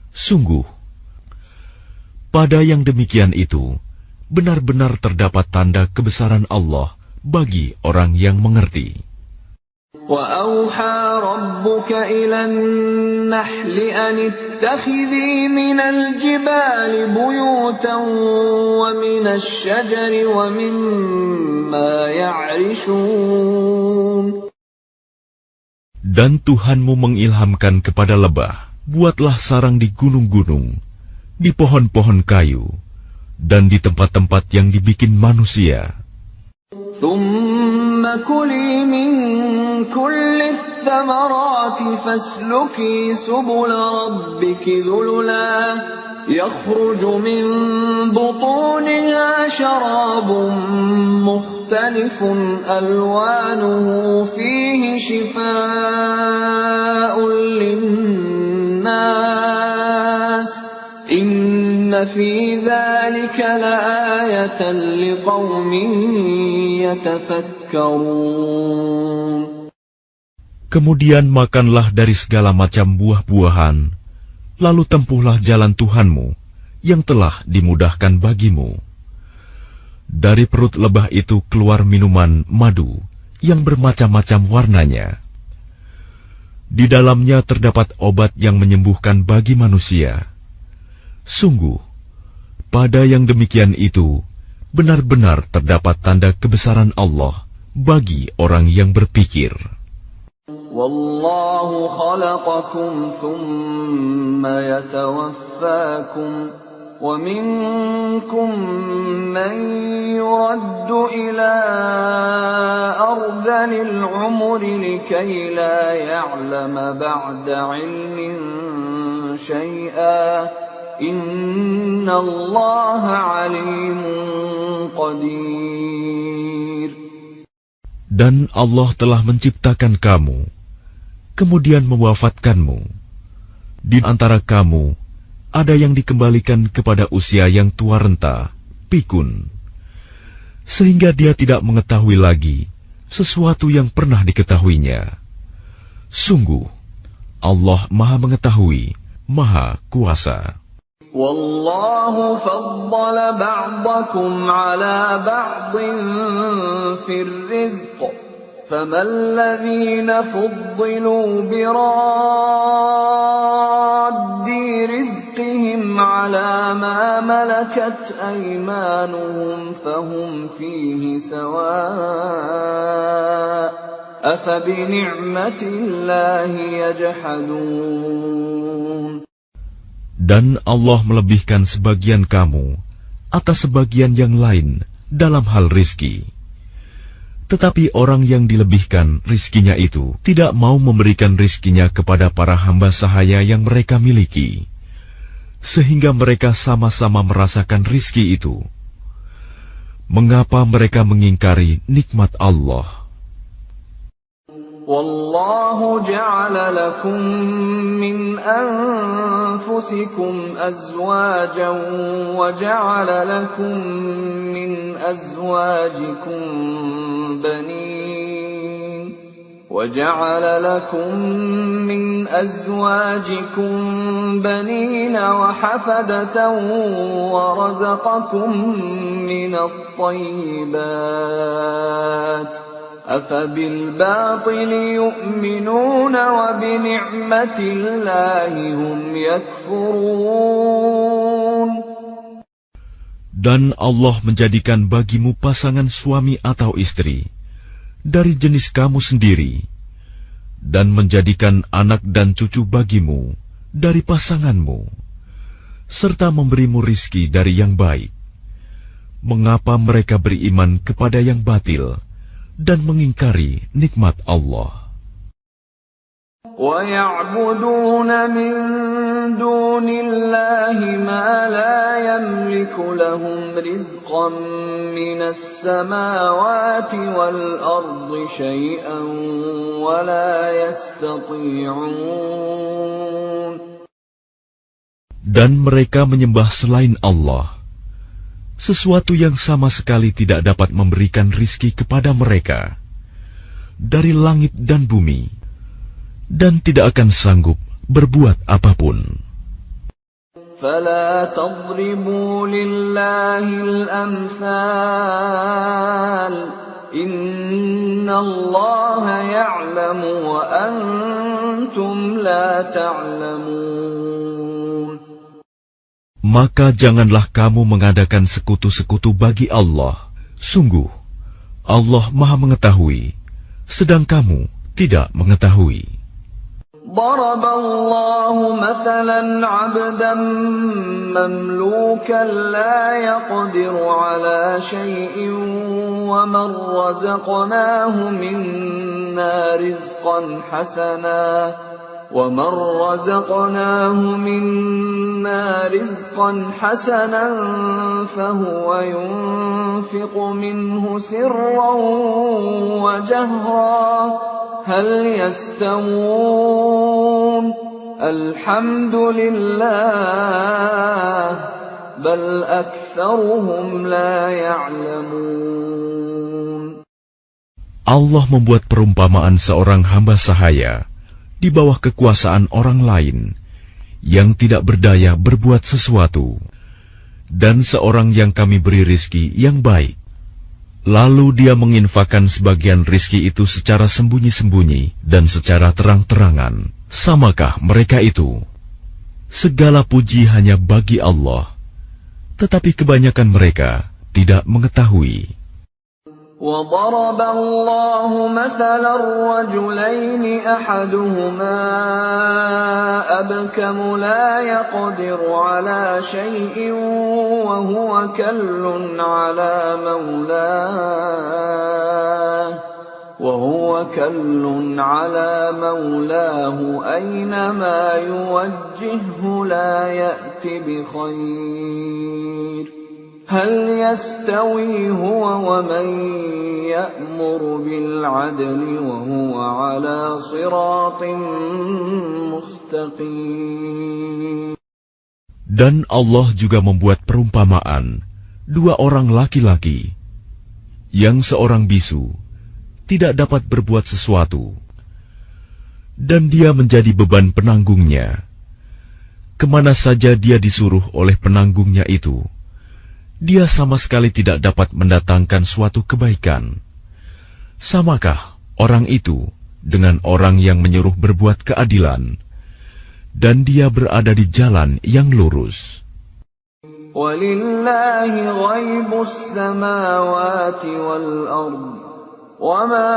Sungguh, pada yang demikian itu, benar-benar terdapat tanda kebesaran Allah bagi orang yang mengerti. وَأَوْحَى رَبُّكَ إِلَى النَّحْلِ أَنِ اتَّخِذِي مِنَ الْجِبَالِ بُيُوتًا وَمِنَ الشَّجَرِ وَمِمَّا يَعْرِشُونَ. Dan Tuhanmu mengilhamkan kepada lebah, buatlah sarang di gunung-gunung, di pohon-pohon kayu, dan di tempat-tempat yang dibikin manusia. ثُمَّ كُلِي مِن كُلِّ الثَّمَرَاتِ فَاسْلُكِي سُبُلَ رَبِّكِ ذُلُلًا يَخْرُجُ مِن بُطُونِهَا شَرَابٌ مُخْتَلِفٌ أَلْوَانُهُ فِيهِ شِفَاءٌ لِلنَّاسِ إِنَّ فِي ذَلِكَ لَآيَةً لِقَوْمٍ يَتَفَكَّرُونَ. Kemudian makanlah dari segala macam buah-buahan, lalu tempuhlah jalan Tuhanmu yang telah dimudahkan bagimu. Dari perut lebah itu keluar minuman madu yang bermacam-macam warnanya. Di dalamnya terdapat obat yang menyembuhkan bagi manusia. Sungguh, pada yang demikian itu, benar-benar terdapat tanda kebesaran Allah bagi orang yang berpikir. Wallahu khalaqakum thumma yatawaffakum wa minkum man yuraddu ila ardhanil umri likay la ya'lama ba'da ilmin syai'a innallaha alimun qadir. Dan Allah telah menciptakan kamu, kemudian mewafatkanmu. Di antara kamu, ada yang dikembalikan kepada usia yang tua renta, pikun, sehingga dia tidak mengetahui lagi sesuatu yang pernah diketahuinya. Sungguh, Allah Maha Mengetahui, Maha Kuasa. Wallahu faddala ba'dakum ala ba'din fir rizq faman ladhina fuddilu biraddi rizqihim ala ma malakat aymanuhum fahum fihi sawa' afa bi ni'matillahi yajhadun. Dan Allah melebihkan sebagian kamu atas sebagian yang lain dalam hal rizki. Tetapi orang yang dilebihkan rizkinya itu tidak mau memberikan rizkinya kepada para hamba sahaya yang mereka miliki, sehingga mereka sama-sama merasakan rizki itu. Mengapa mereka mengingkari nikmat Allah? Wallahu ja'ala lakum min anfusikum azwajan wa ja'ala lakum min azwajikum banin وَجَعَلَ لَكُم مِّنْ أَزْوَاجِكُم بَنِينَ وَحَفَدَةً وَرَزَقَكُم مِّنَ الطَّيِّبَاتِ أَفَبِالْبَاطِلِ يُؤْمِنُونَ وَبِنِعْمَةِ اللَّهِ هُمْ يَكْفُرُونَ. Dan Allah menjadikan bagimu pasangan suami atau istri dari jenis kamu sendiri, dan menjadikan anak dan cucu bagimu dari pasanganmu, serta memberimu rizki dari yang baik. Mengapa mereka beriman kepada yang batil dan mengingkari nikmat Allah? وَيَعْبُدُونَ مِن دُونِ اللَّهِ مَا لَا يَمْلِكُ لَهُمْ رِزْقًا مِّنَ السَّمَاوَاتِ وَالْأَرْضِ شَيْئًا وَلَا يَسْتَطِيعُونَ. Dan mereka menyembah selain Allah sesuatu yang sama sekali tidak dapat memberikan rizki kepada mereka dari langit dan bumi, dan tidak akan sanggup berbuat apapun. فَلَا تَضْرِبُوا لِلَّهِ الْأَمْثَالَ إِنَّ اللَّهَ يَعْلَمُ وَأَنْتُمْ لَا تَعْلَمُونَ. Maka janganlah kamu mengadakan sekutu-sekutu bagi Allah. Sungguh, Allah Maha Mengetahui, sedang kamu tidak mengetahui. ضرب الله مثلا عبدا مملوكا لا يقدر على شيء ومن رزقناه منا رزقا حسنا فهو ينفق منه سرا وجهرا هل يستوون الحمد لله بل أكثرهم لا يعلمون. Allah membuat perumpamaan seorang hamba sahaya di bawah kekuasaan orang lain yang tidak berdaya berbuat sesuatu, dan seorang yang kami beri rizki yang baik. Lalu dia menginfakkan sebagian rizki itu secara sembunyi-sembunyi dan secara terang-terangan. Samakah mereka itu? Segala puji hanya bagi Allah, tetapi kebanyakan mereka tidak mengetahui. وَضَرَبَ اللَّهُ مَثَلًا رَّجُلَيْنِ أَحَدُهُمَا أَبْكَمُ لَا يَقْدِرُ عَلَىٰ شَيْءٍ وَهُوَ كَلٌّ عَلَىٰ مَوْلَاهُ أَيْنَمَا يُوَجِّههُّ لَا يَأْتِ بِخَيْرٍ هل يستوي هو ومن يأمر بالعدل وهو على صراط مستقيم. Dan Allah juga membuat perumpamaan dua orang laki-laki yang seorang bisu tidak dapat berbuat sesuatu dan dia menjadi beban penanggungnya. Kemana saja dia disuruh oleh penanggungnya itu, dia sama sekali tidak dapat mendatangkan suatu kebaikan. Samakah orang itu dengan orang yang menyuruh berbuat keadilan, dan dia berada di jalan yang lurus? وَلِلَّهِ غَيْبُ السَّمَاوَاتِ وَالْأَرْضِ وَمَا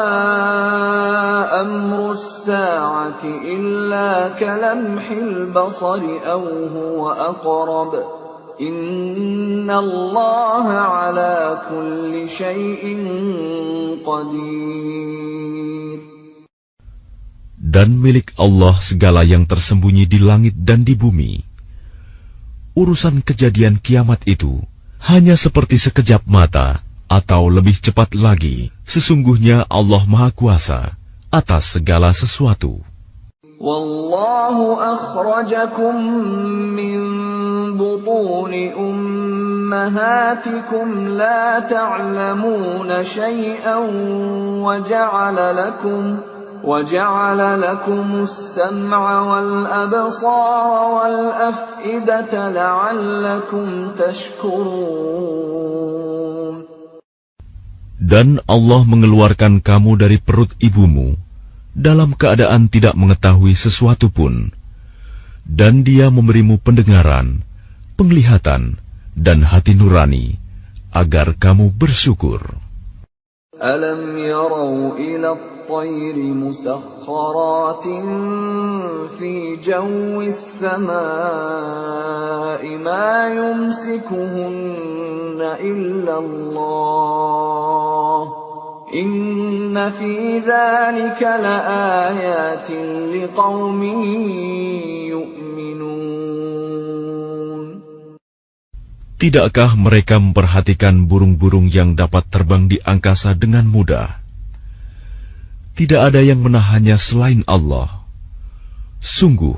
أَمْرُ السَّاعَةِ إِلَّا كَلَمْحِ الْبَصَرِ أَوْ هُوَ أَقْرَبُ إِنَّ اللَّهَ عَلَى كُلِّ شَيْءٍ قَدِيرٌ. Dan milik Allah segala yang tersembunyi di langit dan di bumi. Urusan kejadian kiamat itu hanya seperti sekejap mata atau lebih cepat lagi. Sesungguhnya Allah Maha Kuasa atas segala sesuatu. Wallahu akhrajakum min butuni ummahatikum la ta'lamuna shay'an wa ja'ala lakum as-sam'a wal absara wal af'idata la'allakum tashkurun. Dan Allah mengeluarkan kamu dari perut ibumu dalam keadaan tidak mengetahui sesuatu pun, dan Dia memberimu pendengaran, penglihatan, dan hati nurani, agar kamu bersyukur. Alam yarau ila at-tayri musakhkharatin fi jawis samaa'i ma yumsikuhunna illa Allah Inna fi dzalika laayatin liqaumin yu'minun. Tidakkah mereka memperhatikan burung-burung yang dapat terbang di angkasa dengan mudah? Tidak ada yang menahannya selain Allah. Sungguh,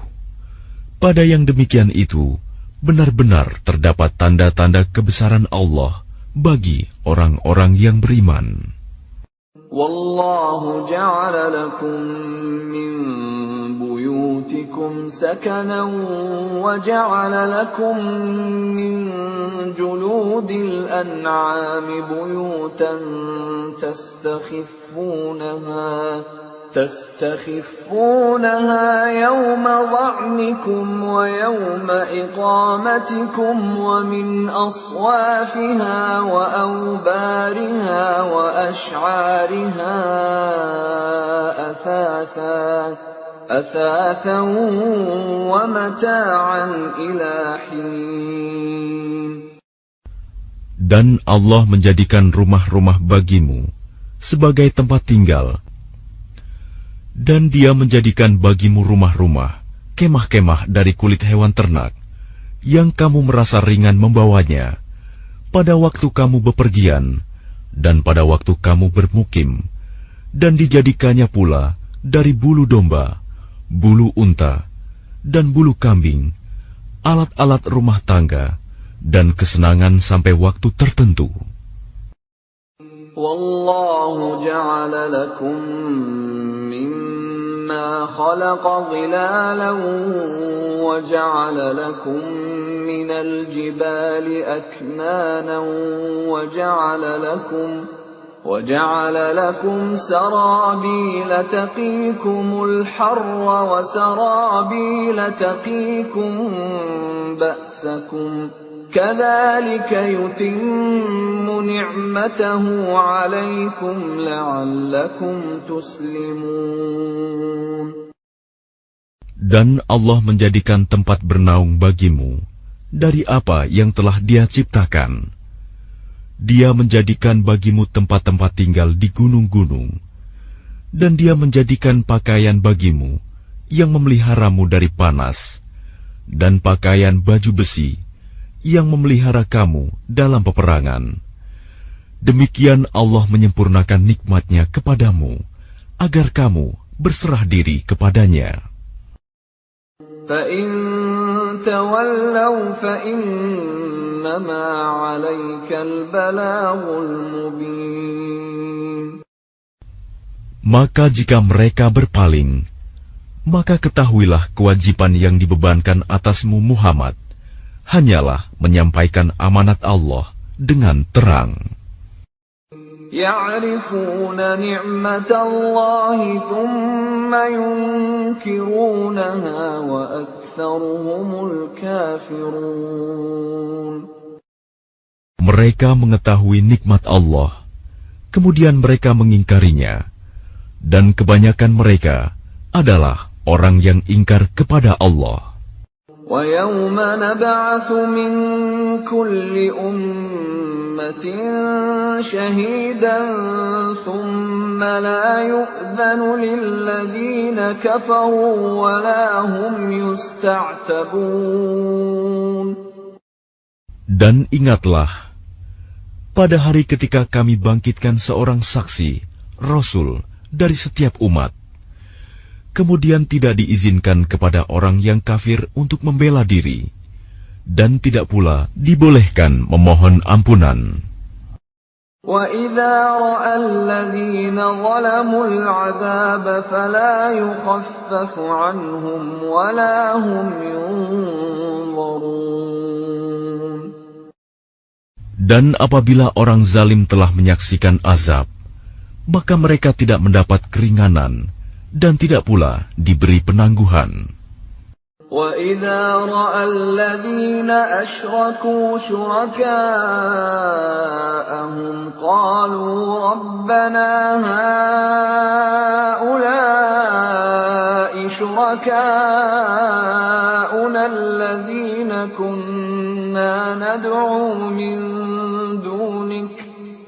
pada yang demikian itu, benar-benar terdapat tanda-tanda kebesaran Allah bagi orang-orang yang beriman. Wallahu ja'ala lakum min buyutikum sakanan wa ja'ala lakum min juludil an'ami buyutan تستخفونها يوم ظعنكم ويوم إقامتكم ومن أصوافها وأوبارها وأشعارها أثاثا ومتاعا إلى حين. Dan Allah menjadikan rumah-rumah bagimu sebagai tempat tinggal, dan Dia menjadikan bagimu rumah-rumah, kemah-kemah dari kulit hewan ternak, yang kamu merasa ringan membawanya, pada waktu kamu bepergian, dan pada waktu kamu bermukim, dan dijadikannya pula dari bulu domba, bulu unta, dan bulu kambing, alat-alat rumah tangga, dan kesenangan sampai waktu tertentu. Wallahu ja'ala lakum mimma khalaqa dhilalan wa ja'ala lakum minal jibali aknanan wa ja'ala lakum sarabila taqikumul harra wa sarabila taqikum ba'sakum. كذلك يتم نعمته عليكم لعلكم تسلمون. Dan Allah menjadikan tempat bernaung bagimu dari apa yang telah Dia ciptakan. Dia menjadikan bagimu tempat-tempat tinggal di gunung-gunung, dan Dia menjadikan pakaian bagimu yang memeliharamu dari panas, dan pakaian baju besi yang memelihara kamu dalam peperangan. Demikian Allah menyempurnakan nikmat-Nya kepadamu, agar kamu berserah diri kepadanya. فَإِن تَوَلَّوْا فَإِنَّمَا عَلَيْكَ الْبَلَاغُ الْمُبِينُ. Maka jika mereka berpaling, maka ketahuilah kewajiban yang dibebankan atasmu Muhammad hanyalah menyampaikan amanat Allah dengan terang. يَعْرِفُونَ نِعْمَةَ اللَّهِ ثُمَّ يُنْكِرُونَهَا وَأَكْثَرُهُمُ الْكَافِرُونَ. Mereka mengetahui nikmat Allah, kemudian mereka mengingkarinya, dan kebanyakan mereka adalah orang yang ingkar kepada Allah. وَيَوْمَ نَبْعَثُ مِنْ كُلِّ أُمَّةٍ شَهِيدًا ثُمَّ لَا يُؤْذَنُ لِلَّذِينَ كَفَرُوا وَلَا هُمْ يُسْتَعْتَبُونَ. Dan ingatlah, pada hari ketika kami bangkitkan seorang saksi, Rasul, dari setiap umat, kemudian tidak diizinkan kepada orang yang kafir untuk membela diri, dan tidak pula dibolehkan memohon ampunan. وَإِذَا رَأَى الَّذِينَ ظَلَمُوا الْعَذَابَ فَلَا يُخَفَّفُ عَنْهُمْ وَلَا هُمْ يُنظَرُونَ. Dan apabila orang zalim telah menyaksikan azab, maka mereka tidak mendapat keringanan, dan tidak pula diberi penangguhan. وَإِذَا رَأَى الَّذِينَ أَشْرَكُوا شُرَكَاءَهُمْ قَالُوا رَبَّنَا هَؤُلَاءِ شُرَكَاؤُنَا الَّذِينَ كُنَّا نَدْعُو مِن دُونِكَ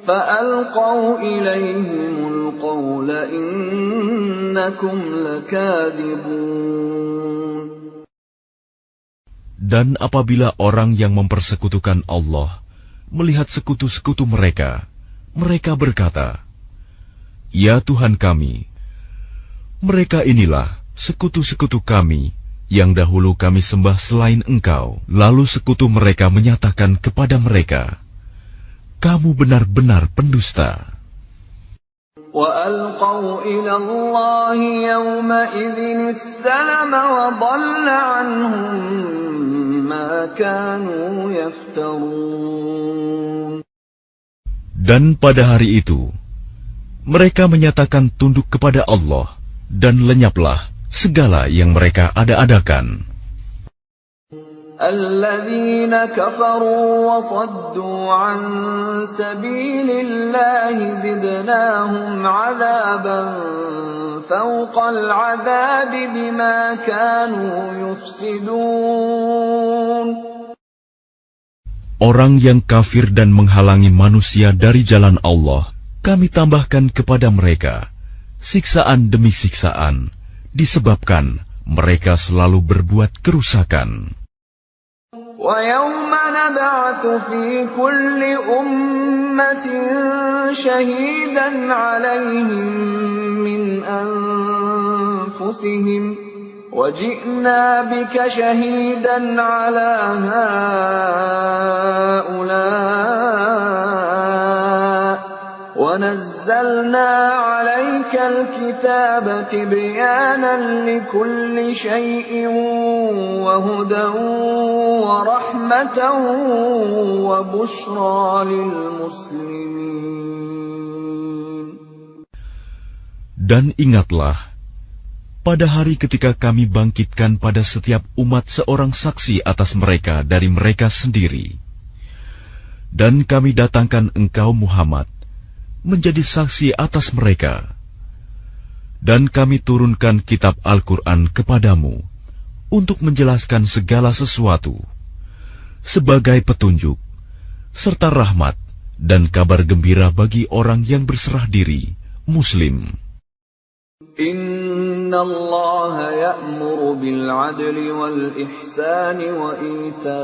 فألقوا إليهم القول إنكم لكاذبون. Dan apabila orang yang mempersekutukan Allah melihat sekutu-sekutu mereka, mereka berkata, "Ya Tuhan kami, mereka inilah sekutu-sekutu kami yang dahulu kami sembah selain Engkau." Lalu sekutu mereka menyatakan kepada mereka, "Kamu benar-benar pendusta." وَأَلْقَوْا إِلَى اللَّهِ يَوْمَئِذٍ السَّلَمَ وَضَلَّ عَنْهُمْ مَا كَانُوا يَفْتَرُونَ. Dan pada hari itu, mereka menyatakan tunduk kepada Allah, dan lenyaplah segala yang mereka ada-adakan. الَّذِينَ كَفَرُوا وَصَدُّوا عَن سَبِيلِ اللَّهِ زِدْنَاهُمْ عَذَابًا فَوْقَ الْعَذَابِ بِمَا كَانُوا يُفْسِدُونَ. Orang yang kafir dan menghalangi manusia dari jalan Allah, kami tambahkan kepada mereka siksaan demi siksaan, disebabkan mereka selalu berbuat kerusakan. وَيَوْمَ نَبْعَثُ فِي كُلِّ أُمَّةٍ شَهِيدًا عَلَيْهِمْ مِنْ أَنْفُسِهِمْ وَجِئْنَا بِكَ شَهِيدًا عَلَى هَؤُلَاءِ وَنَزَّلْنَا عَلَيْكَ الْكِتَابَ تِبْيَانًا لِكُلِّ شَيْءٍ وَهُدًى وَرَحْمَةً وَبُشْرَى لِلْمُسْلِمِينَ. Dan ingatlah, pada hari ketika kami bangkitkan pada setiap umat seorang saksi atas mereka dari mereka sendiri. Dan kami datangkan engkau Muhammad menjadi saksi atas mereka. Dan kami turunkan kitab Al-Quran kepadamu untuk menjelaskan segala sesuatu sebagai petunjuk, serta rahmat dan kabar gembira bagi orang yang berserah diri, Muslim. Inna Allah ya'muru bil 'adli wal ihsani wa ita'i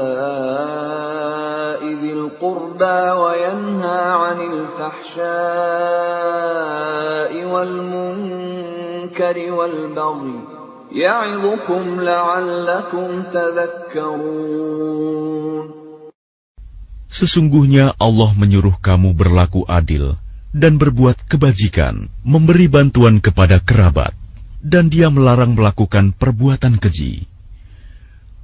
dzil qurba wa yanha 'anil fahsya'i wal munkari wal baghi ya'idhukum la'allakum tadhakkarun. Sesungguhnya Allah menyuruh kamu berlaku adil dan berbuat kebajikan, memberi bantuan kepada kerabat, dan Dia melarang melakukan perbuatan keji,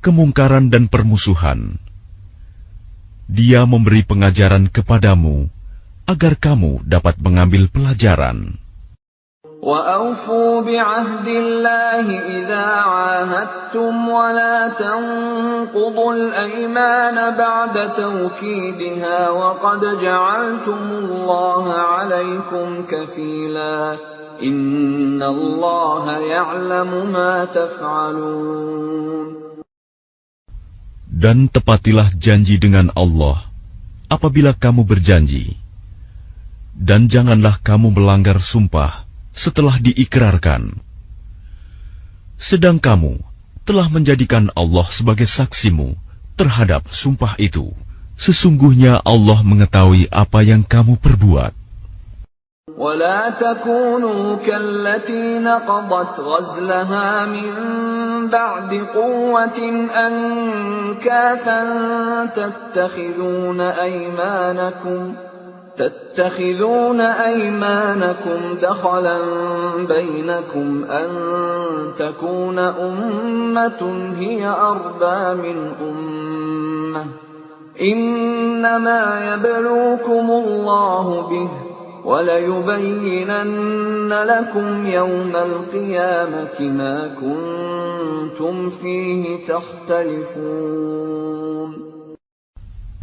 kemungkaran dan permusuhan. Dia memberi pengajaran kepadamu agar kamu dapat mengambil pelajaran. وَأَوْفُوا بِعَهْدِ اللَّهِ إِذَا عَاهَدتُّمْ وَلَا تَنقُضُوا الْأَيْمَانَ بَعْدَ تَوْكِيدِهَا وَقَدْ جَعَلْتُمُ اللَّهَ عَلَيْكُمْ كَفِيلًا إِنَّ اللَّهَ يَعْلَمُ مَا تَفْعَلُونَ. Dan tepatilah janji dengan Allah apabila kamu berjanji, dan janganlah kamu melanggar sumpah setelah diikrarkan. Sedang kamu telah menjadikan Allah sebagai saksimu terhadap sumpah itu. Sesungguhnya Allah mengetahui apa yang kamu perbuat. وَلَا تَكُونُوا كَالَّتِي نَقَضَتْ غَزْلَهَا مِنْ بَعْدِ قُوَّةٍ أَنْكَاثًا تَتَّخِذُونَ أَيْمَانَكُمْ دَخَلًا بَيْنَكُمْ أَنْ تَكُونَ أُمَّةٌ هِيَ أَرْبَى مِنْ أُمَّةٍ إِنَّمَا يَبْلُوكُمُ اللَّهُ بِهِ وَلَيُبَيِّنَنَّ لَكُمْ يَوْمَ الْقِيَامَةِ مَا كُنْتُمْ فِيهِ تَخْتَلِفُونَ.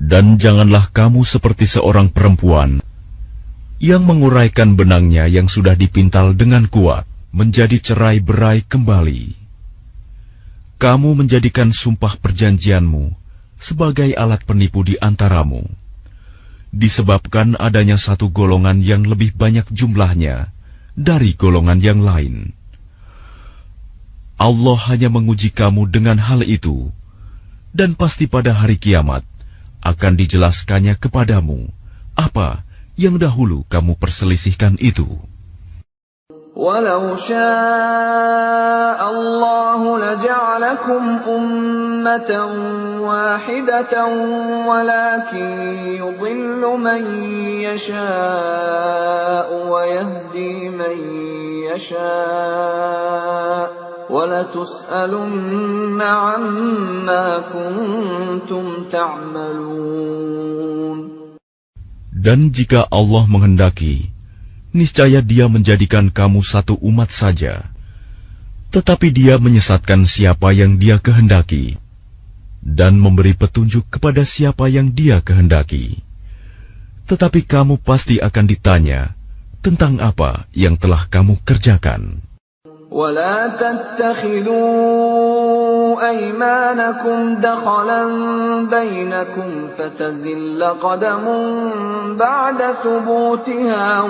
Dan janganlah kamu seperti seorang perempuan yang menguraikan benangnya yang sudah dipintal dengan kuat menjadi cerai-berai kembali. Kamu menjadikan sumpah perjanjianmu sebagai alat penipu di antaramu. disebabkan adanya satu golongan yang lebih banyak jumlahnya dari golongan yang lain. Allah hanya menguji kamu dengan hal itu, dan pasti pada hari kiamat akan dijelaskannya kepadamu apa yang dahulu kamu perselisihkan itu. وَلَوْ شَاءَ اللَّهُ لَجَعَلَكُمْ أُمَّةً وَاحِدَةً وَلَكِنْ يُضِلُّ مَنْ يَشَاءُ وَيَهْدِي مَنْ يَشَاءُ وَلَتُسْأَلُنَّ عَمَّا كُنْتُمْ تَعْمَلُونَ. Dan jika Allah menghendaki, niscaya Dia menjadikan kamu satu umat saja, tetapi Dia menyesatkan siapa yang Dia kehendaki, dan memberi petunjuk kepada siapa yang Dia kehendaki. Tetapi kamu pasti akan ditanya tentang apa yang telah kamu kerjakan. وَلَا تَتَّخِذُوا أَيْمَانَكُمْ دَخَلًا بَيْنَكُمْ فَتَزِلَّ قَدَمٌ بَعْدَ ثُبُوتِهَا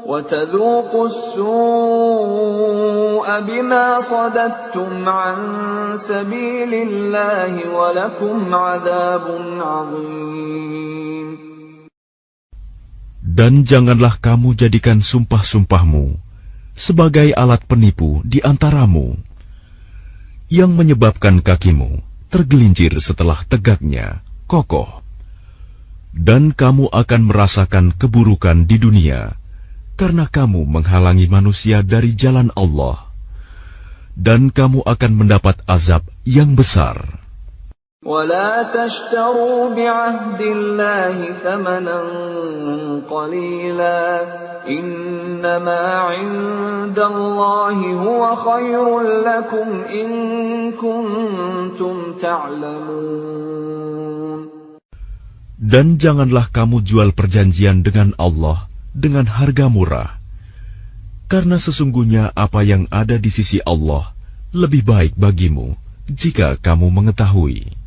وَتَذُوقُوا السُّوءَ بِمَا صَدَدتُّمْ عَن سَبِيلِ اللَّهِ وَلَكُمْ عَذَابٌ عَظِيمٌ. Dan janganlah kamu jadikan sumpah-sumpahmu sebagai alat penipu di antaramu, yang menyebabkan kakimu tergelincir setelah tegaknya kokoh. Dan kamu akan merasakan keburukan di dunia, karena kamu menghalangi manusia dari jalan Allah, dan kamu akan mendapat azab yang besar. وَلَا تَشْتَرُوا بِعَهْدِ اللَّهِ ثَمَنًا قَلِيلًا إِنَّمَا عِندَ اللَّهِ هُوَ خَيْرٌ لَكُمْ إِن كُنتُمْ تَعْلَمُونَ. Dan janganlah kamu jual perjanjian dengan Allah dengan harga murah, karena sesungguhnya apa yang ada di sisi Allah lebih baik bagimu jika kamu mengetahui.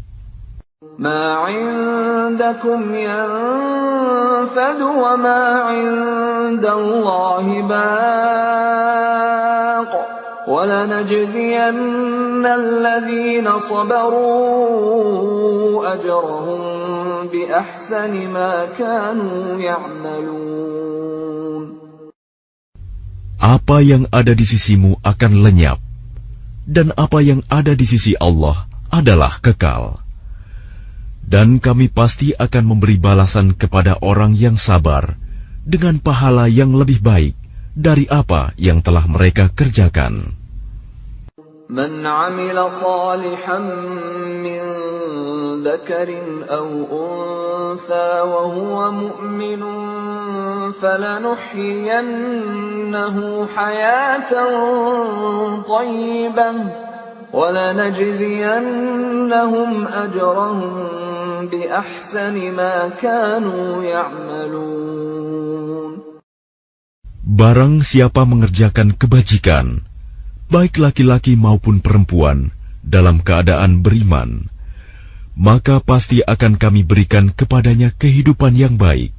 مَا عِندَكُمْ يَنفَدُ وَمَا عِندَ اللَّهِ بَاقٍ وَلَنَجْزِيَنَّ الَّذِينَ صَبَرُوا أَجْرَهُم بِأَحْسَنِ مَا كَانُوا يَعْمَلُونَ. Apa yang ada di sisimu akan lenyap, dan apa yang ada di sisi Allah adalah kekal. Dan kami pasti akan memberi balasan kepada orang yang sabar dengan pahala yang lebih baik dari apa yang telah mereka kerjakan. مَنْ عَمِلَ صَالِحًا مِّن ذَكَرٍ أَوْ أُنثَىٰ وَهُوَ مُؤْمِنٌ فَلَنُحْيِيَنَّهُ حَيَاةً طَيِّبَةً وَلَنَجْزِيَنَّهُمْ أَجْرَهُم بِأَحْسَنِ مَا كَانُوا يَعْمَلُونَ. Barang siapa mengerjakan kebajikan, baik laki-laki maupun perempuan, dalam keadaan beriman, maka pasti akan kami berikan kepadanya kehidupan yang baik,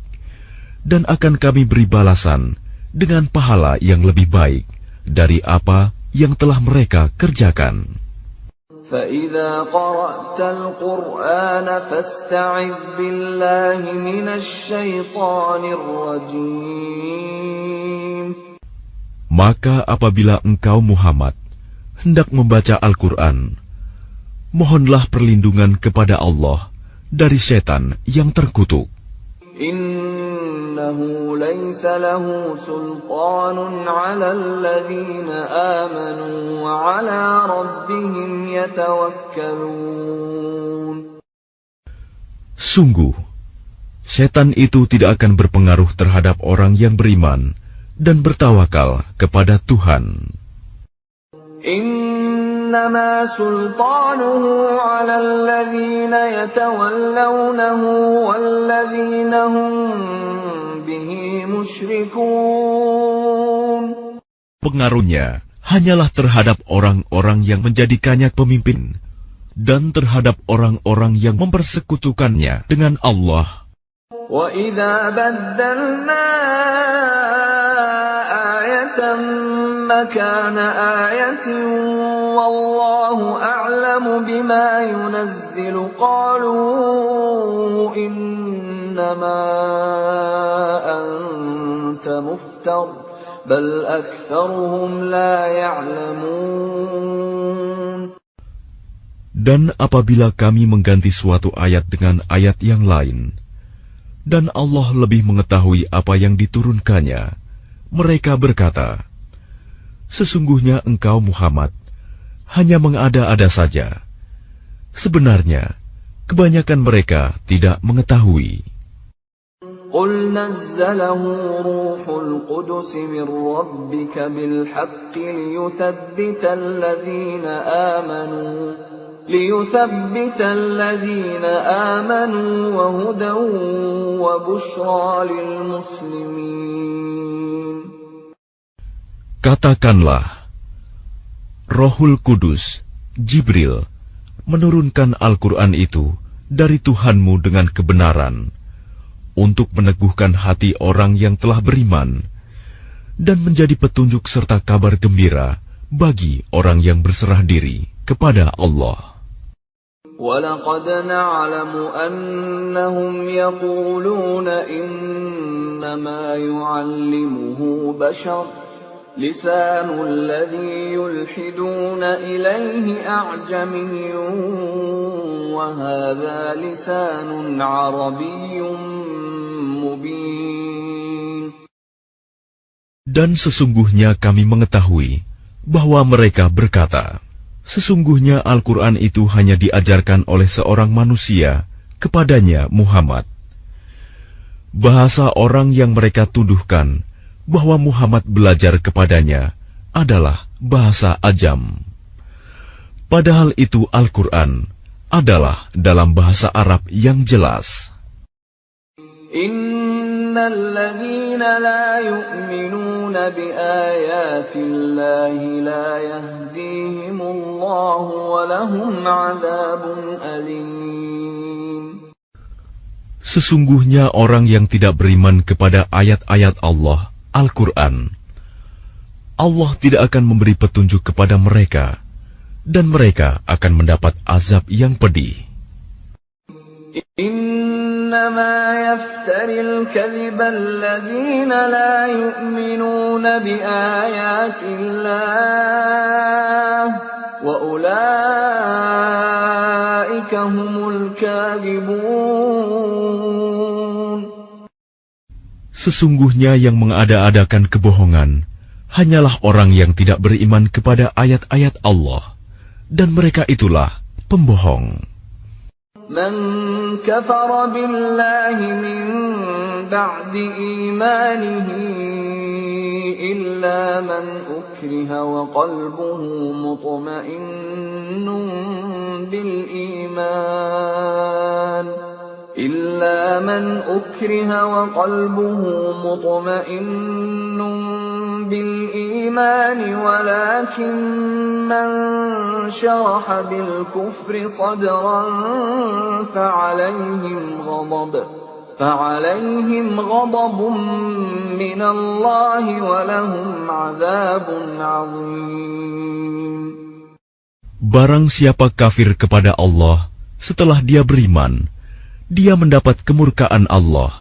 dan akan kami beri balasan dengan pahala yang lebih baik dari apa yang telah mereka kerjakan. فَإِذَا قَرَأْتَ الْقُرْآنَ فَاسْتَعِذْ بِاللَّهِ مِنَ الشَّيْطَانِ الرَّجِيمِ. Maka apabila engkau Muhammad hendak membaca Al-Quran, mohonlah perlindungan kepada Allah dari setan yang terkutuk. Innahu laysa lahu sultanun 'ala alladhina amanu wa 'ala rabbihim yatawakkalun. Sungguh, setan itu tidak akan berpengaruh terhadap orang yang beriman dan bertawakal kepada Tuhan. Innama sultanuhu 'ala alladhina yatawallawnahu walladhina hum bihi musyrikun. Pengaruhnya hanyalah terhadap orang-orang yang menjadikannya pemimpin dan terhadap orang-orang yang mempersekutukannya dengan Allah. وَإِذَا بَدَّلْنَا آيَةً مَّكَانَ آيَةٍ وَاللَّهُ أَعْلَمُ بِمَا يُنَزِّلُ قَالُوا إِنَّمَا أَنتَ مُفْتَرٍ بَلْ أَكْثَرُهُمْ لَا يَعْلَمُونَ. Dan apabila kami mengganti suatu ayat dengan ayat yang lain, dan Allah lebih mengetahui apa yang diturunkannya, mereka berkata, sesungguhnya engkau Muhammad hanya mengada-ada saja. Sebenarnya, kebanyakan mereka tidak mengetahui. قُلْ نَزَّلَهُ رُوحُ الْقُدُسِ مِنْ رَبِّكَ بِالْحَقِّ لِيُثَبِّتَ الَّذِينَ آمَنُوا وَهُدًى وَبُشْرَى لِلْمُسْلِمِينَ. Katakanlah, Rohul Kudus, Jibril, menurunkan Al-Quran itu dari Tuhanmu dengan kebenaran, untuk meneguhkan hati orang yang telah beriman, dan menjadi petunjuk serta kabar gembira bagi orang yang berserah diri kepada Allah. وَلَقَدْ نَعْلَمُ أَنَّهُمْ يَقُولُونَ إِنَّمَا يُعَلِّمُهُ بَشَرٌ لِسَانُ الَّذِي يُلْحِدُونَ إِلَيْهِ أَعْجَمِيٌّ وَهَذَا لِسَانٌ عَرَبِيٌّ مُبِينٌ. Dan sesungguhnya kami mengetahui bahwa mereka berkata, sesungguhnya Al-Quran itu hanya diajarkan oleh seorang manusia kepadanya Muhammad. Bahasa orang yang mereka tuduhkan bahwa Muhammad belajar kepadanya adalah bahasa Ajam. Padahal itu Al-Quran adalah dalam bahasa Arab yang jelas. الَّذِينَ لَا يُؤْمِنُونَ بِآيَاتِ اللَّهِ لَا يَهْدِيهِمُ اللَّهُ وَلَهُمْ عَذَابٌ أَلِيمٌ. Sesungguhnya orang yang tidak beriman kepada ayat-ayat Allah, Al-Quran, Allah tidak akan memberi petunjuk kepada mereka, dan mereka akan mendapat azab yang pedih. إِنَّمَا يَفْتَرِي الْكَذِبَ الَّذِينَ لَا يُؤْمِنُونَ بِآيَاتِ اللَّهِ وَأُولَئِكَ هُمُ الْكَاذِبُونَ. Sesungguhnya yang mengada-adakan kebohongan hanyalah orang yang tidak beriman kepada ayat-ayat Allah, dan mereka itulah pembohong. مَنْ كَفَرَ بِاللَّهِ مِنْ بَعْدِ إِيمَانِهِ إِلَّا مَنْ أُكْرِهَ وَقَلْبُهُ مُطْمَئِنٌّ بِالْإِيمَانِ وَلَكِنْ مَنْ شَرَحَ بِالْكُفْرِ صَدْرًا فَعَلَيْهِمْ غَضَبٌ مِّنَ اللَّهِ وَلَهُمْ عَذَابٌ عَظِيمٌ. Barang siapa kafir kepada Allah setelah dia beriman, dia mendapat kemurkaan Allah,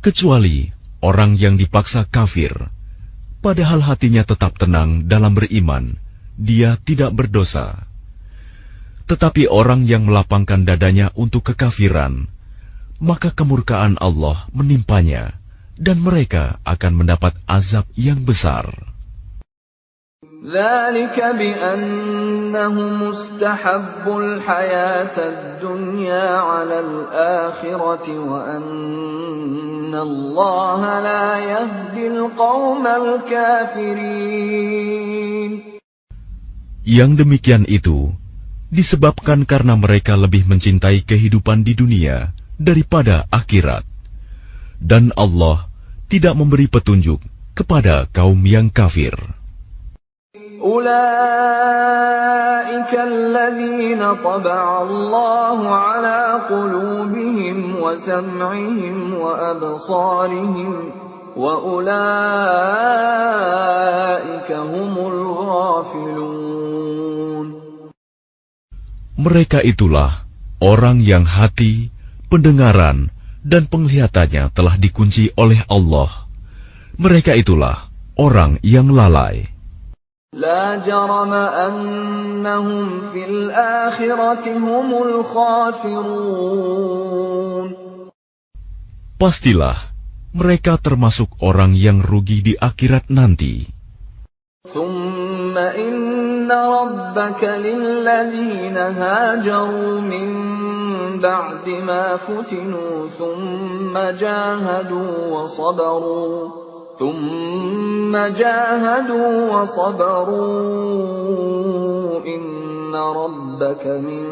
kecuali orang yang dipaksa kafir, padahal hatinya tetap tenang dalam beriman, dia tidak berdosa. Tetapi orang yang melapangkan dadanya untuk kekafiran, maka kemurkaan Allah menimpanya, dan mereka akan mendapat azab yang besar. ذَلِكَ بِأَنَّهُمُ اسْتَحَبُّوا الْحَيَاةَ الدُّنْيَا عَلَى الْآخِرَةِ وَأَنَّ اللَّهَ لَا يَهْدِي الْقَوْمَ الْكَافِرِينَ. Yang demikian itu disebabkan karena mereka lebih mencintai kehidupan di dunia daripada akhirat, dan Allah tidak memberi petunjuk kepada kaum yang kafir. أُولَئِكَ الَّذِينَ طَبَعَ اللَّهُ عَلَى قُلُوبِهِمْ وسمعهم وأبصارهم وأولئك هم الغافلون. Mereka itulah orang yang hati, pendengaran, dan penglihatannya telah dikunci oleh Allah. Mereka itulah orang yang lalai. لا جرم أنهم في الآخرة هم الخاسرون. Pastilah mereka termasuk orang yang rugi di akhirat nanti. ثم إن ربك للذين هاجروا من بعد ما فتنوا ثم جاهدوا وصبروا إن ربك من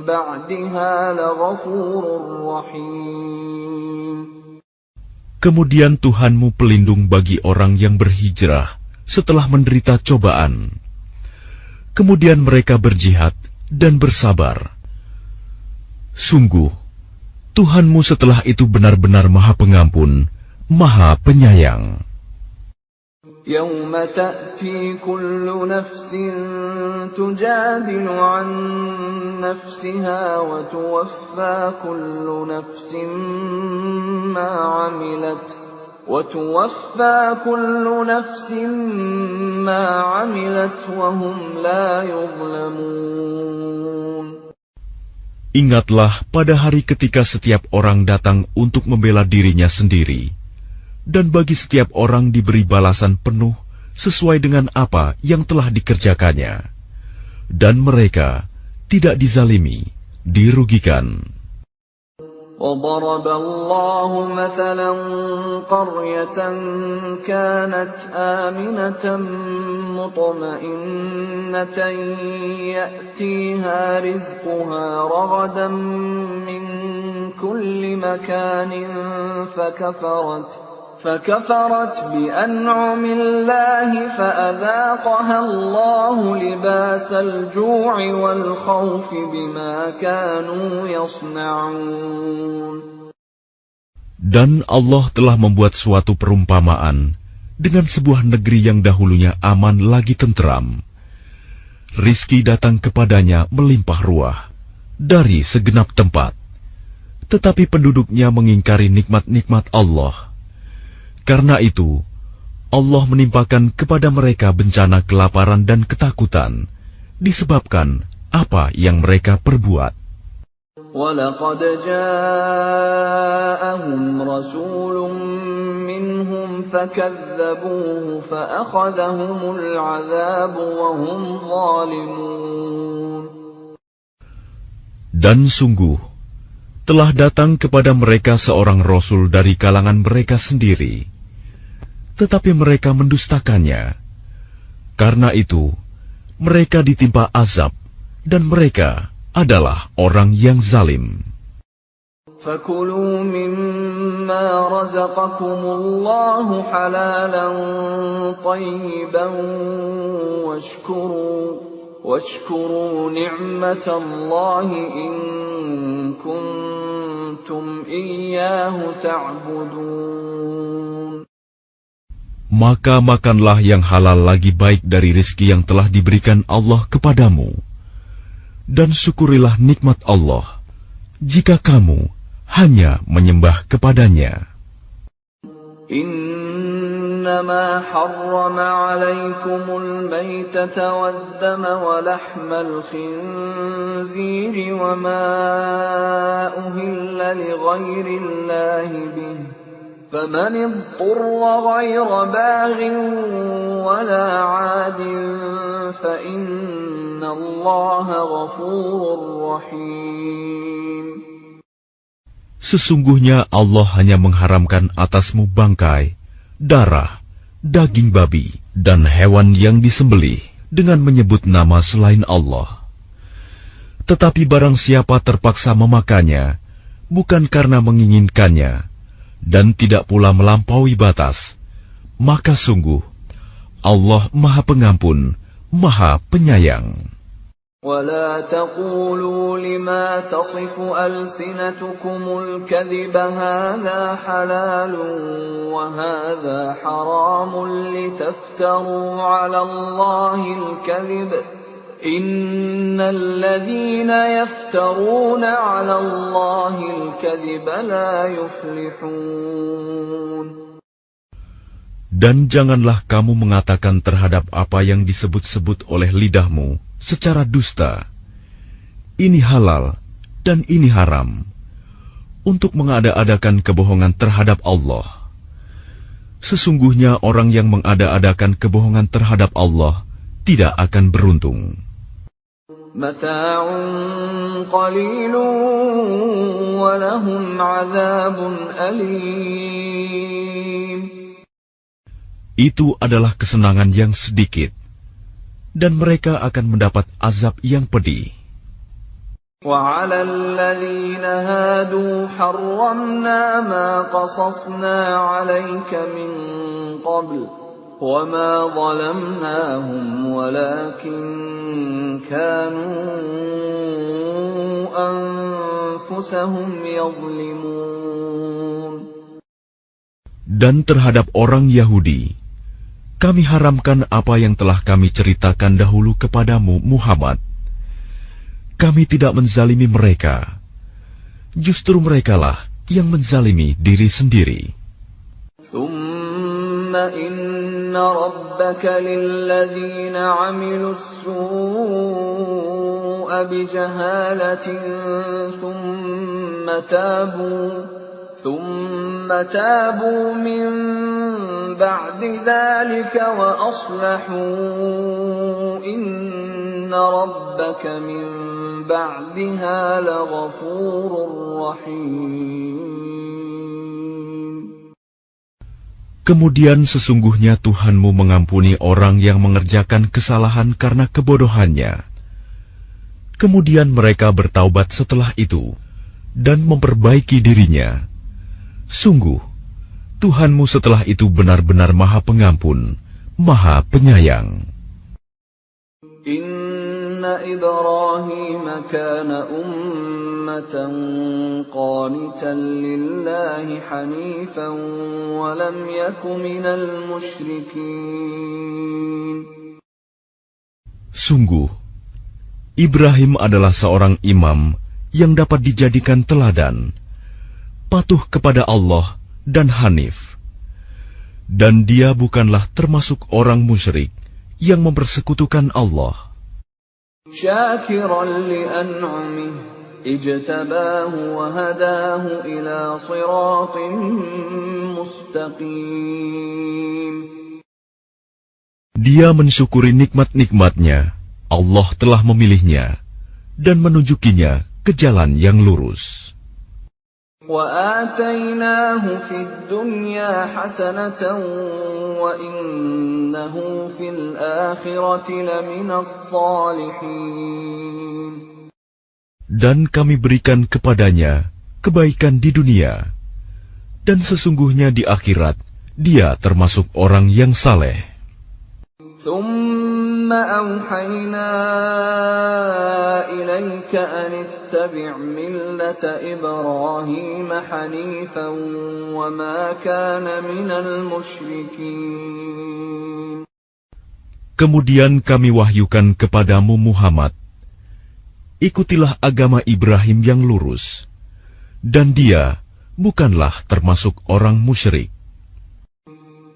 بعدها لغفور رحيم. Kemudian Tuhanmu pelindung bagi orang yang berhijrah setelah menderita cobaan. Kemudian mereka berjihad dan bersabar. Sungguh, Tuhanmu setelah itu benar-benar Maha Pengampun, Maha Penyayang. يوم تأتي كل نفس تجادل عن نفسها وتوفى كل نفس ما عملت وهم لا يظلمون. Ingatlah pada hari ketika setiap orang datang untuk membela dirinya sendiri, dan bagi setiap orang diberi balasan penuh sesuai dengan apa yang telah dikerjakannya, dan mereka tidak dizalimi, dirugikan. وضرب الله مثلا قرية كانت آمنة مطمئنة يأتيها رزقها رغدا من كل مكان فكفرت بأنعم الله فأذاقها الله لباس الجوع والخوف بما كانوا يصنعون. Dan Allah telah membuat suatu perumpamaan dengan sebuah negeri yang dahulunya aman lagi tentram. Rizki datang kepadanya melimpah ruah dari segenap tempat, tetapi penduduknya mengingkari nikmat-nikmat Allah. Karena itu, Allah menimpakan kepada mereka bencana kelaparan dan ketakutan, disebabkan apa yang mereka perbuat. وَلَقَدْ جَاءَهُمْ رَسُولٌ مِّنْهُمْ فَكَذَّبُوهُ فَأَخَذَهُمُ الْعَذَابُ وَهُمْ ظَالِمُونَ. Dan sungguh, telah datang kepada mereka seorang Rasul dari kalangan mereka sendiri, tetapi mereka mendustakannya. Karena itu, mereka ditimpa azab, dan mereka adalah orang yang zalim. فَكُلُوا مِمَّا رَزَقَكُمُ اللَّهُ حَلَالًا طَيِّبًا وَاشْكُرُوا نِعْمَةَ اللَّهِ إِن كُنتُمْ إِيَّاهُ تَعْبُدُونَ. Maka makanlah yang halal lagi baik dari rizki yang telah diberikan Allah kepadamu, dan syukurilah nikmat Allah jika kamu hanya menyembah kepadanya. إنما حرم عليكم الميتة والدم ولحم الخنزير وما أهل لغير الله به فمن اضطر غير باغ ولا عاد فإن الله غفور رحيم. Sesungguhnya Allah hanya mengharamkan atasmu bangkai, darah, daging babi, dan hewan yang disembelih dengan menyebut nama selain Allah. Tetapi barang siapa terpaksa memakannya, bukan karena menginginkannya, dan tidak pula melampaui batas, maka sungguh Allah Maha Pengampun, Maha Penyayang. ولا تقولوا لما تصف ألسنتكم الكذب هذا حلال وهذا حرام لتفتروا على الله الكذب إن الذين يفترون على الله الكذب لا يفلحون. Dan janganlah kamu mengatakan terhadap apa yang disebut-sebut oleh lidahmu secara dusta, ini halal dan ini haram, untuk mengada-adakan kebohongan terhadap Allah. Sesungguhnya orang yang mengada-adakan kebohongan terhadap Allah tidak akan beruntung. Mata'un qalilun wa lahum 'adzabun alim. Itu adalah kesenangan yang sedikit, dan mereka akan mendapat azab yang pedih. وَعَلَى الَّذِينَ هَادُوا حَرَّمْنَا مَا قَصَصْنَا عَلَيْكَ مِنْ قَبْلُ وَمَا ظَلَمْنَاهُمْ وَلَكِنْ كَانُوا أَنفُسَهُمْ يَظْلِمُونَ. Dan terhadap orang Yahudi, kami haramkan apa yang telah kami ceritakan dahulu kepadamu, Muhammad. Kami tidak menzalimi mereka. Justru merekalah yang menzalimi diri sendiri. ثُمَّ إِنَّ رَبَّكَ لِلَّذِينَ عَمِلُوا السُّوءَ بِجَهَالَةٍ ثُمَّ تَابُوا مِنْ بَعْدِ ذَلِكَ وَأَصْلَحُوا إِنَّ رَبَّكَ مِنْ بَعْدِهَا لَغَفُورٌ رَحِيمٌ. Kemudian sesungguhnya Tuhanmu mengampuni orang yang mengerjakan kesalahan karena kebodohannya. Kemudian mereka bertaubat setelah itu dan memperbaiki dirinya. Sungguh, Tuhanmu setelah itu benar-benar Maha Pengampun, Maha Penyayang. Inna Ibrahim kana ummatan qanitan lillahi hanifan wa lam yakun minal musyrikin. Sungguh, Ibrahim adalah seorang imam yang dapat dijadikan teladan, patuh kepada Allah dan hanif. Dan dia bukanlah termasuk orang musyrik yang mempersekutukan Allah. Syakiran li'an'amih ijtabahu wa hadahu ila siratin mustaqim. Dia mensyukuri nikmat-nikmatnya. Allah telah memilihnya dan menunjukinya ke jalan yang lurus. وَآتَيْنَاهُ فِي الدُّنْيَا حَسَنَةً وَإِنَّهُ فِي الْآخِرَةِ لَمِنَ الصَّالِحِينَ. Dan kami berikan kepadanya kebaikan di dunia, dan sesungguhnya di akhirat dia termasuk orang yang saleh. ثُمَّ أَوْحَيْنَا إِلَيْكَ أَنِ اتَّبِعْ مِلَّةَ إِبْرَاهِيمَ حَنِيفًا وَمَا كَانَ مِنَ الْمُشْرِكِينَ. Kemudian kami wahyukan kepadamu Muhammad, ikutilah agama Ibrahim yang lurus, dan dia bukanlah termasuk orang musyrik.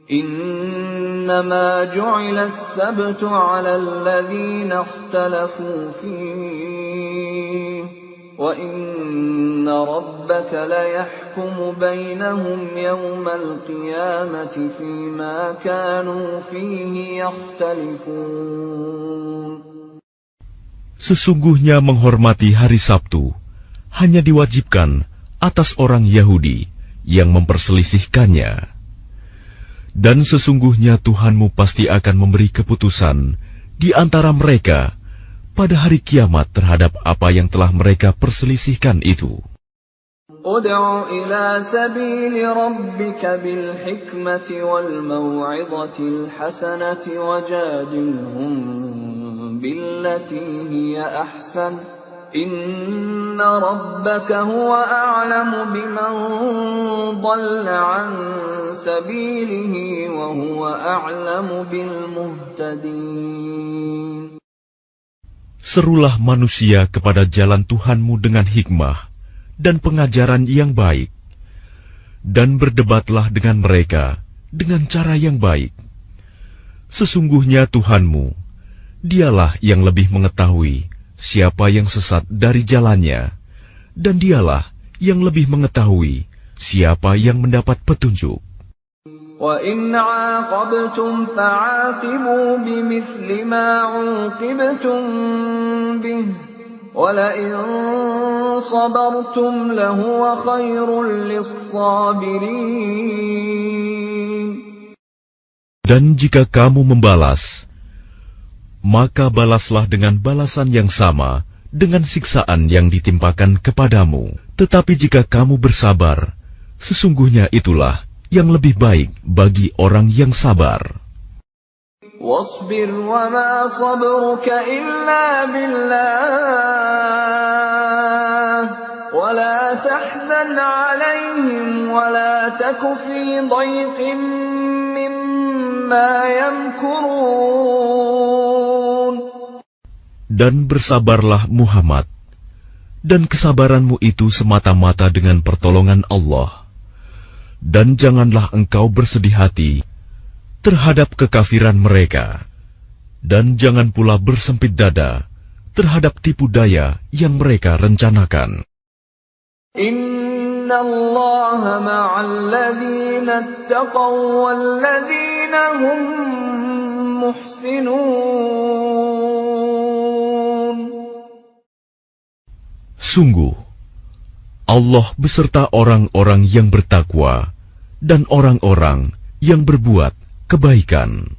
إنما جعل السبت على الذين اختلفوا فيه وإن ربك ليحكم بينهم يوم القيامة فيما كانوا فيه يختلفون. Sesungguhnya menghormati hari Sabtu hanya diwajibkan atas orang Yahudi yang memperselisihkannya. Dan sesungguhnya Tuhanmu pasti akan memberi keputusan di antara mereka pada hari kiamat terhadap apa yang telah mereka perselisihkan itu. Ud'u ila sabili rabbika bil hikmati wal maw'idhatil hasanati wajadilhum بالتي هي أحسن إن ربك هو أعلم بمن ضل عن سبيله وهو أعلم بالمهتدين. Serulah manusia kepada jalan Tuhanmu dengan hikmah dan pengajaran yang baik, dan berdebatlah dengan mereka dengan cara yang baik. Sesungguhnya Tuhanmu, Dialah yang lebih mengetahui siapa yang sesat dari jalannya, dan Dialah yang lebih mengetahui siapa yang mendapat petunjuk. وَإِنْ عَاقَبْتُمْ فَعَاقِبُوا بِمِثْلِ مَا عُوقِبْتُمْ بِهِ وَلَئِنْ صَبَرْتُمْ لَهُوَ خَيْرٌ لِلصَّابِرِينَ. Dan jika kamu membalas, maka balaslah dengan balasan yang sama dengan siksaan yang ditimpakan kepadamu. Tetapi jika kamu bersabar, sesungguhnya itulah yang lebih baik bagi orang yang sabar. وَاصْبِرْ وَمَا صَبْرُكَ إِلَّا بِاللَّهِ وَلَا تَحْزَنْ عَلَيْهِمْ وَلَا تَكُ فِي ضَيْقٍ مِّمَّا يَمْكُرُونَ. Dan bersabarlah Muhammad, dan kesabaranmu itu semata-mata dengan pertolongan Allah. Dan janganlah engkau bersedih hati terhadap kekafiran mereka, dan jangan pula bersempit dada terhadap tipu daya yang mereka rencanakan. Inna Allaha ma'al ladzina ittaqaw wal ladzina hum muhsinun. Sungguh, Allah beserta orang-orang yang bertakwa dan orang-orang yang berbuat kebaikan.